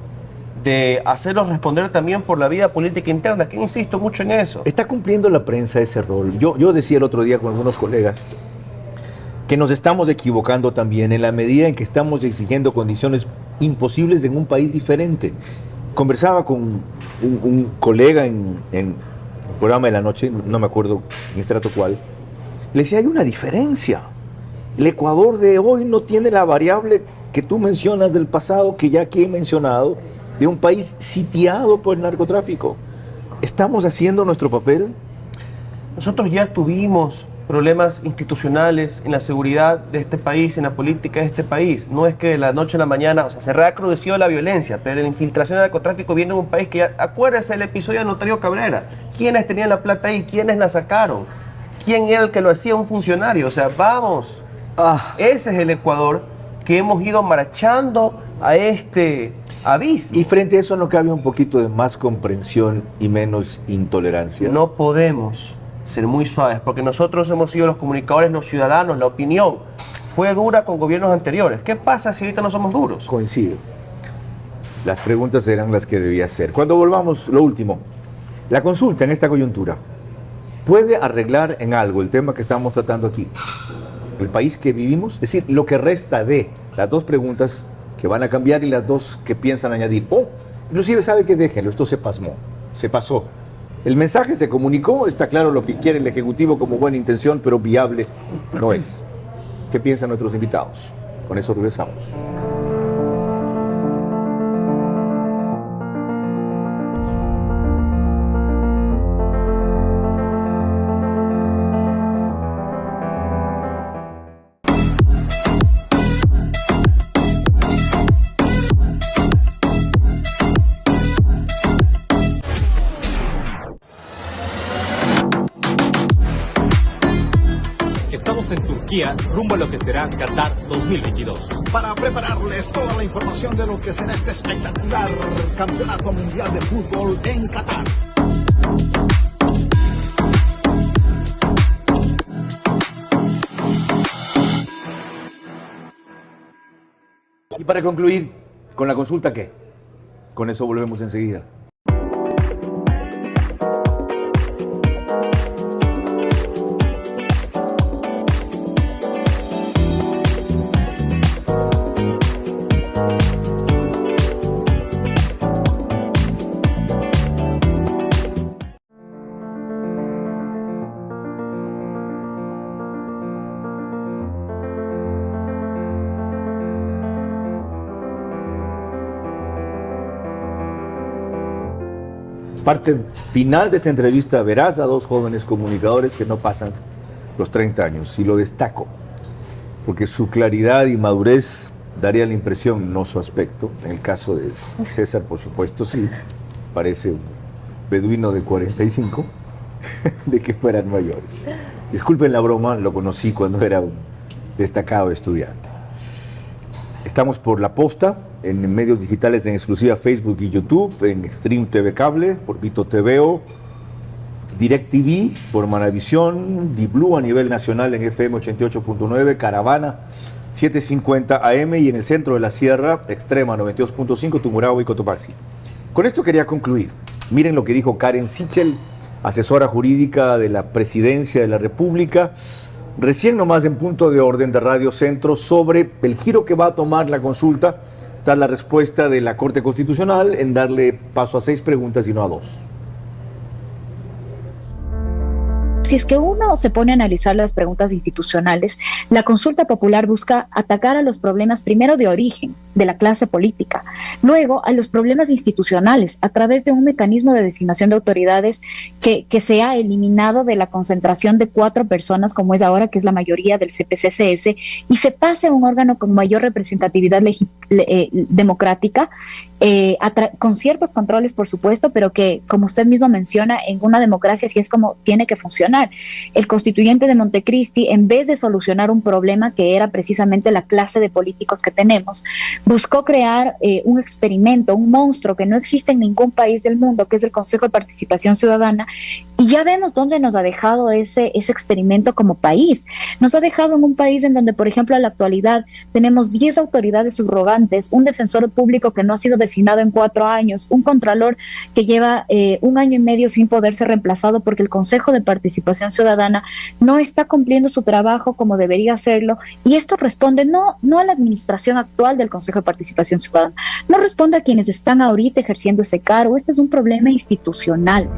de hacerlos responder también por la vida política interna, que insisto mucho en eso. ¿Está cumpliendo la prensa ese rol? Yo decía el otro día con algunos colegas que nos estamos equivocando también en la medida en que estamos exigiendo condiciones imposibles en un país diferente. Conversaba con un colega en el programa de la noche, no me acuerdo en estrato cuál, le decía, hay una diferencia. El Ecuador de hoy no tiene la variable que tú mencionas del pasado, que ya aquí he mencionado, de un país sitiado por el narcotráfico. ¿Estamos haciendo nuestro papel? Nosotros ya tuvimos problemas institucionales en la seguridad de este país, en la política de este país. No es que de la noche a la mañana, o sea, se recrudeció la violencia, pero la infiltración del narcotráfico viene de un país que ya, acuérdese el episodio de Notario Cabrera. ¿Quiénes tenían la plata ahí? ¿Quiénes la sacaron? ¿Quién era el que lo hacía? Un funcionario. O sea, vamos. Ese es el Ecuador que hemos ido marchando a este abismo. Y frente a eso no cabe un poquito de más comprensión y menos intolerancia. No podemos ser muy suaves, porque nosotros hemos sido los comunicadores, los ciudadanos, la opinión fue dura con gobiernos anteriores. ¿Qué pasa si ahorita no somos duros? Coincido. Las preguntas eran las que debía hacer. Cuando volvamos, lo último, la consulta en esta coyuntura puede arreglar en algo el tema que estamos tratando aquí, el país que vivimos, es decir, lo que resta de las dos preguntas que van a cambiar y las dos que piensan añadir. O, inclusive sabe que déjenlo, esto se pasmó, se pasó. El mensaje se comunicó, está claro lo que quiere el Ejecutivo como buena intención, pero viable no es. ¿Qué piensan nuestros invitados? Con eso regresamos. Rumbo a lo que será Qatar 2022. Para prepararles toda la información de lo que será este espectacular Campeonato Mundial de Fútbol en Qatar. Y para concluir, con la consulta, ¿qué? Con eso volvemos enseguida. Parte final de esta entrevista, verás a dos jóvenes comunicadores que no pasan los 30 años, y lo destaco, porque su claridad y madurez daría la impresión, no su aspecto, en el caso de César, por supuesto, sí, parece un beduino de 45, de que fueran mayores. Disculpen la broma, lo conocí cuando era un destacado estudiante. Estamos por La Posta, en medios digitales en exclusiva Facebook y YouTube, en Extreme TV Cable, por Vito TVO, DirecTV, por Manavisión, Di-Blue a nivel nacional en FM 88.9, Caravana 750 AM y en el centro de la Sierra, Extrema 92.5, Tumurabo y Cotopaxi. Con esto quería concluir. Miren lo que dijo Karen Sichel, asesora jurídica de la Presidencia de la República, recién nomás en Punto de Orden de Radio Centro, sobre el giro que va a tomar la consulta tras la respuesta de la Corte Constitucional en darle paso a 6 preguntas y no a 2. Si es que uno se pone a analizar las preguntas institucionales, la consulta popular busca atacar a los problemas primero de origen de la clase política, luego a los problemas institucionales a través de un mecanismo de designación de autoridades que se ha eliminado de la concentración de 4 personas como es ahora, que es la mayoría del CPCCS, y se pase a un órgano con mayor representatividad democrática, con ciertos controles por supuesto, pero que, como usted mismo menciona, en una democracia así es como tiene que funcionar. El constituyente de Montecristi, en vez de solucionar un problema que era precisamente la clase de políticos que tenemos, buscó crear un experimento, un monstruo que no existe en ningún país del mundo, que es el Consejo de Participación Ciudadana, y ya vemos dónde nos ha dejado ese experimento como país. Nos ha dejado en un país en donde, por ejemplo, a la actualidad tenemos 10 autoridades subrogantes, un defensor público que no ha sido designado en 4 años, un contralor que lleva 1 año y medio sin poder ser reemplazado porque el Consejo de Participación Ciudadana no está cumpliendo su trabajo como debería hacerlo, y esto responde no a la administración actual del Consejo de Participación Ciudadana, no responde a quienes están ahorita ejerciendo ese cargo. Este es un problema institucional.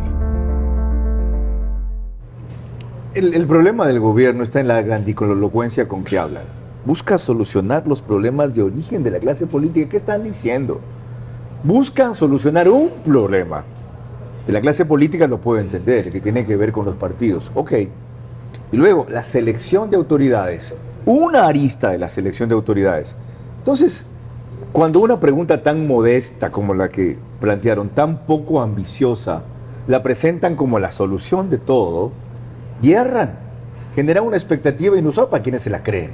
El problema del gobierno está en la grandilocuencia con que hablan. Busca solucionar los problemas de origen de la clase política. ¿Qué están diciendo? Buscan solucionar un problema. De la clase política lo puedo entender, que tiene que ver con los partidos. Ok. Y luego, la selección de autoridades. Una arista de la selección de autoridades. Entonces, cuando una pregunta tan modesta como la que plantearon, tan poco ambiciosa, la presentan como la solución de todo, yerran. Genera una expectativa inusual para quienes se la creen.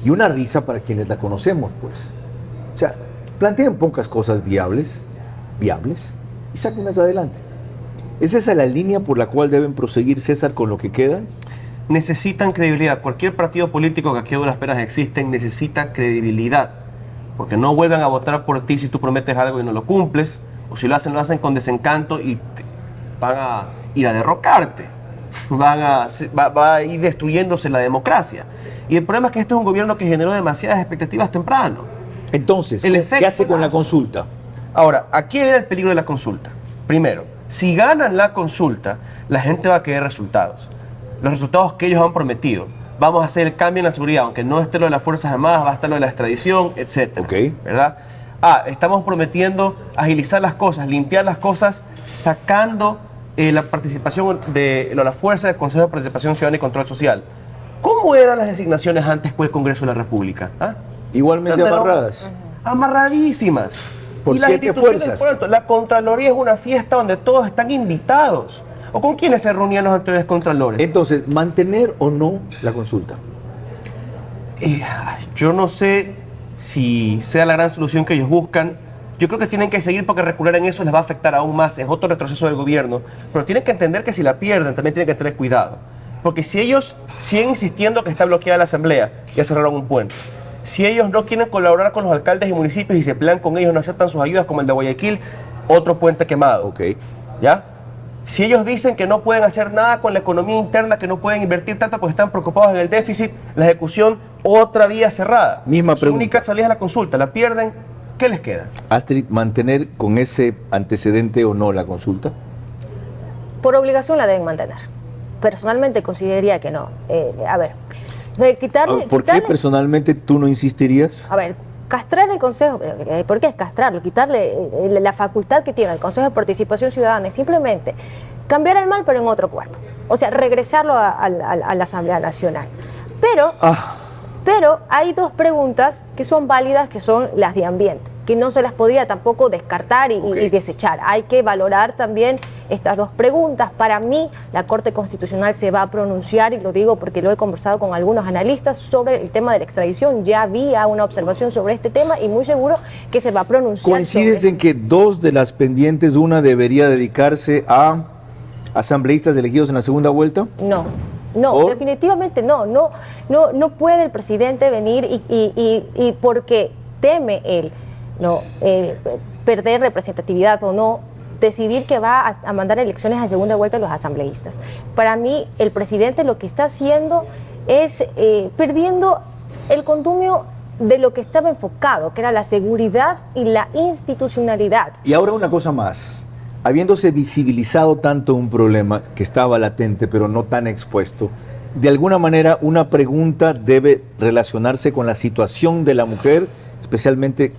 Y una risa para quienes la conocemos, pues. O sea, plantean pocas cosas viables, y sáquenlas adelante. ¿Es esa la línea por la cual deben proseguir, César, con lo que queda? Necesitan credibilidad. Cualquier partido político que aquí a duras penas existen necesita credibilidad. Porque no vuelvan a votar por ti si tú prometes algo y no lo cumples. O si lo hacen con desencanto y van a ir a derrocarte. Va a ir destruyéndose la democracia. Y el problema es que este es un gobierno que generó demasiadas expectativas temprano. Entonces, ¿qué hace con la consulta? Ahora, aquí viene el peligro de la consulta. Primero, si ganan la consulta, la gente va a querer resultados. Los resultados que ellos han prometido. Vamos a hacer el cambio en la seguridad, aunque no esté lo de las Fuerzas Armadas, va a estar lo de la extradición, etc. Okay. ¿Verdad? Estamos prometiendo agilizar las cosas, limpiar las cosas, sacando la participación de la fuerza del Consejo de Participación Ciudadana y Control Social. ¿Cómo eran las designaciones antes por el Congreso de la República? Igualmente amarradas. Amarradísimas. Por y las 7 instituciones, fuerzas. La Contraloría es una fiesta donde todos están invitados. ¿O con quiénes se reunían los anteriores contralores? Entonces, ¿mantener o no la consulta? Yo no sé si sea la gran solución que ellos buscan. Yo creo que tienen que seguir porque recurrir en eso les va a afectar aún más. Es otro retroceso del gobierno. Pero tienen que entender que si la pierden también tienen que tener cuidado. Porque si ellos siguen insistiendo que está bloqueada la asamblea, ya cerraron un puente. Si ellos no quieren colaborar con los alcaldes y municipios y se pelean con ellos, no aceptan sus ayudas como el de Guayaquil, otro puente quemado. Okay. ¿Ya? Si ellos dicen que no pueden hacer nada con la economía interna, que no pueden invertir tanto porque están preocupados en el déficit, la ejecución, otra vía cerrada. Misma pregunta. Su única salida es la consulta. La pierden, ¿qué les queda? Astrid, ¿mantener con ese antecedente o no la consulta? Por obligación la deben mantener. Personalmente consideraría que no. ¿Por qué personalmente tú no insistirías? A ver, castrar el Consejo, ¿por qué es castrarlo? Quitarle la facultad que tiene el Consejo de Participación Ciudadana es simplemente cambiar el mal pero en otro cuerpo. O sea, regresarlo a la Asamblea Nacional. Pero hay 2 preguntas que son válidas, que son las de ambiente. que no se las podría tampoco descartar y desechar. Hay que valorar también estas dos preguntas. Para mí, la Corte Constitucional se va a pronunciar, y lo digo porque lo he conversado con algunos analistas sobre el tema de la extradición. Ya había una observación sobre este tema y muy seguro que se va a pronunciar. ¿Coincides en que dos de las pendientes, una debería dedicarse a asambleístas elegidos en la segunda vuelta? No, definitivamente no puede el presidente venir y porque teme él perder representatividad o no, decidir que va a mandar elecciones a segunda vuelta a los asambleístas. Para mí, el presidente lo que está haciendo es perdiendo el condumio de lo que estaba enfocado, que era la seguridad y la institucionalidad. Y ahora una cosa más. Habiéndose visibilizado tanto un problema que estaba latente pero no tan expuesto, de alguna manera una pregunta debe relacionarse con la situación de la mujer, especialmente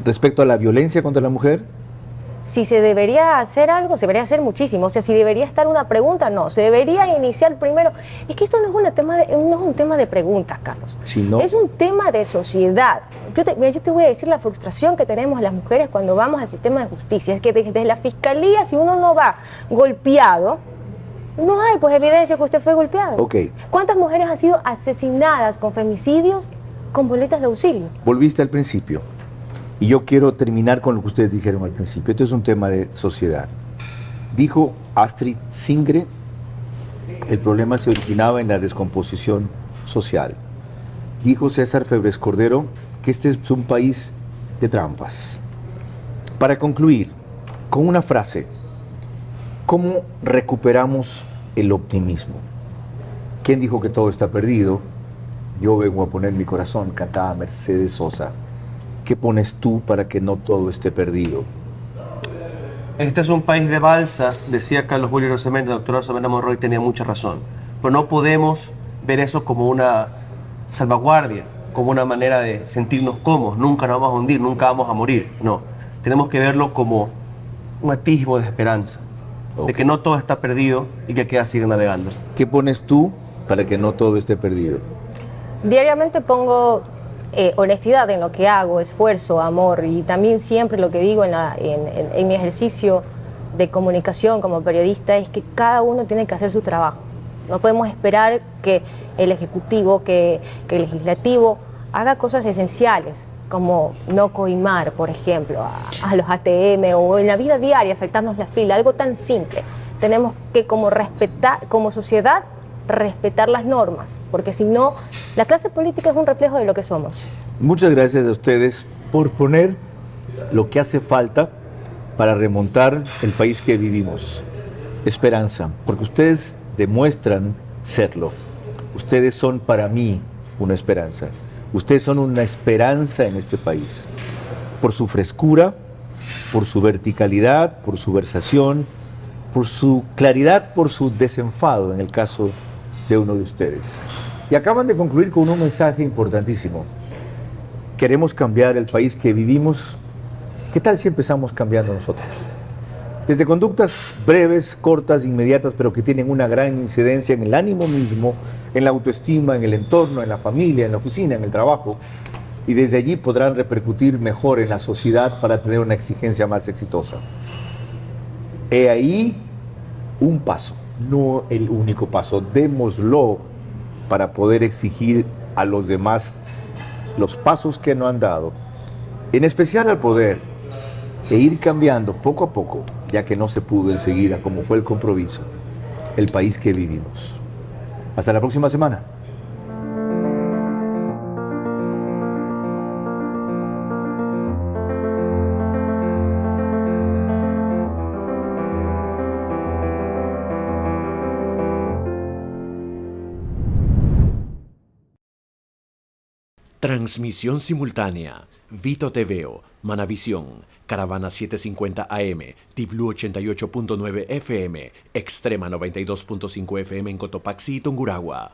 respecto a la violencia contra la mujer. Si se debería hacer algo, se debería hacer muchísimo. O sea, si debería estar una pregunta, no. Se debería iniciar primero. Es que esto no es un tema de preguntas, Carlos. ¿No? Es un tema de sociedad. Yo te voy a decir la frustración que tenemos las mujeres cuando vamos al sistema de justicia. Es que desde la fiscalía, si uno no va golpeado, no hay pues evidencia que usted fue golpeado. Okay. ¿Cuántas mujeres han sido asesinadas con femicidios con boletas de auxilio? Volviste al principio. Y yo quiero terminar con lo que ustedes dijeron al principio. Esto es un tema de sociedad. Dijo Astrid Singre, el problema se originaba en la descomposición social. Dijo César Febres Cordero que este es un país de trampas. Para concluir, con una frase, ¿cómo recuperamos el optimismo? ¿Quién dijo que todo está perdido? Yo vengo a poner mi corazón, cantaba Mercedes Sosa. ¿Qué pones tú para que no todo esté perdido? Este es un país de balsa, decía Carlos Julio Rosemena, la doctora Rosemena Monroy tenía mucha razón. Pero no podemos ver eso como una salvaguardia, como una manera de sentirnos cómodos. Nunca nos vamos a hundir, nunca vamos a morir. No, tenemos que verlo como un atisbo de esperanza, de que no todo está perdido y que queda seguir navegando. ¿Qué pones tú para que no todo esté perdido? Diariamente pongo honestidad en lo que hago, esfuerzo, amor, y también siempre lo que digo en mi ejercicio de comunicación como periodista es que cada uno tiene que hacer su trabajo. No podemos esperar que el Ejecutivo, que el Legislativo haga cosas esenciales, como no coimar, por ejemplo, a los ATM o en la vida diaria saltarnos la fila, algo tan simple. Tenemos que como sociedad, respetar las normas, porque si no, la clase política es un reflejo de lo que somos. Muchas gracias a ustedes por poner lo que hace falta para remontar el país que vivimos. Esperanza, porque ustedes demuestran serlo. Ustedes son para mí una esperanza. Ustedes son una esperanza en este país. Por su frescura, por su verticalidad, por su versación, por su claridad, por su desenfado en el caso de uno de ustedes. Y acaban de concluir con un mensaje importantísimo. Queremos cambiar el país que vivimos. ¿Qué tal si empezamos cambiando nosotros? Desde conductas breves, cortas, inmediatas, pero que tienen una gran incidencia en el ánimo mismo, en la autoestima, en el entorno, en la familia, en la oficina, en el trabajo. Y desde allí podrán repercutir mejor en la sociedad para tener una exigencia más exitosa. He ahí un paso. No el único paso, démoslo para poder exigir a los demás los pasos que no han dado, en especial al poder, e ir cambiando poco a poco, ya que no se pudo enseguida, como fue el compromiso, el país que vivimos. Hasta la próxima semana. Transmisión simultánea, Vito TVO, Manavisión, Caravana 750 AM, Tiblu 88.9 FM, Extrema 92.5 FM en Cotopaxi y Tungurahua.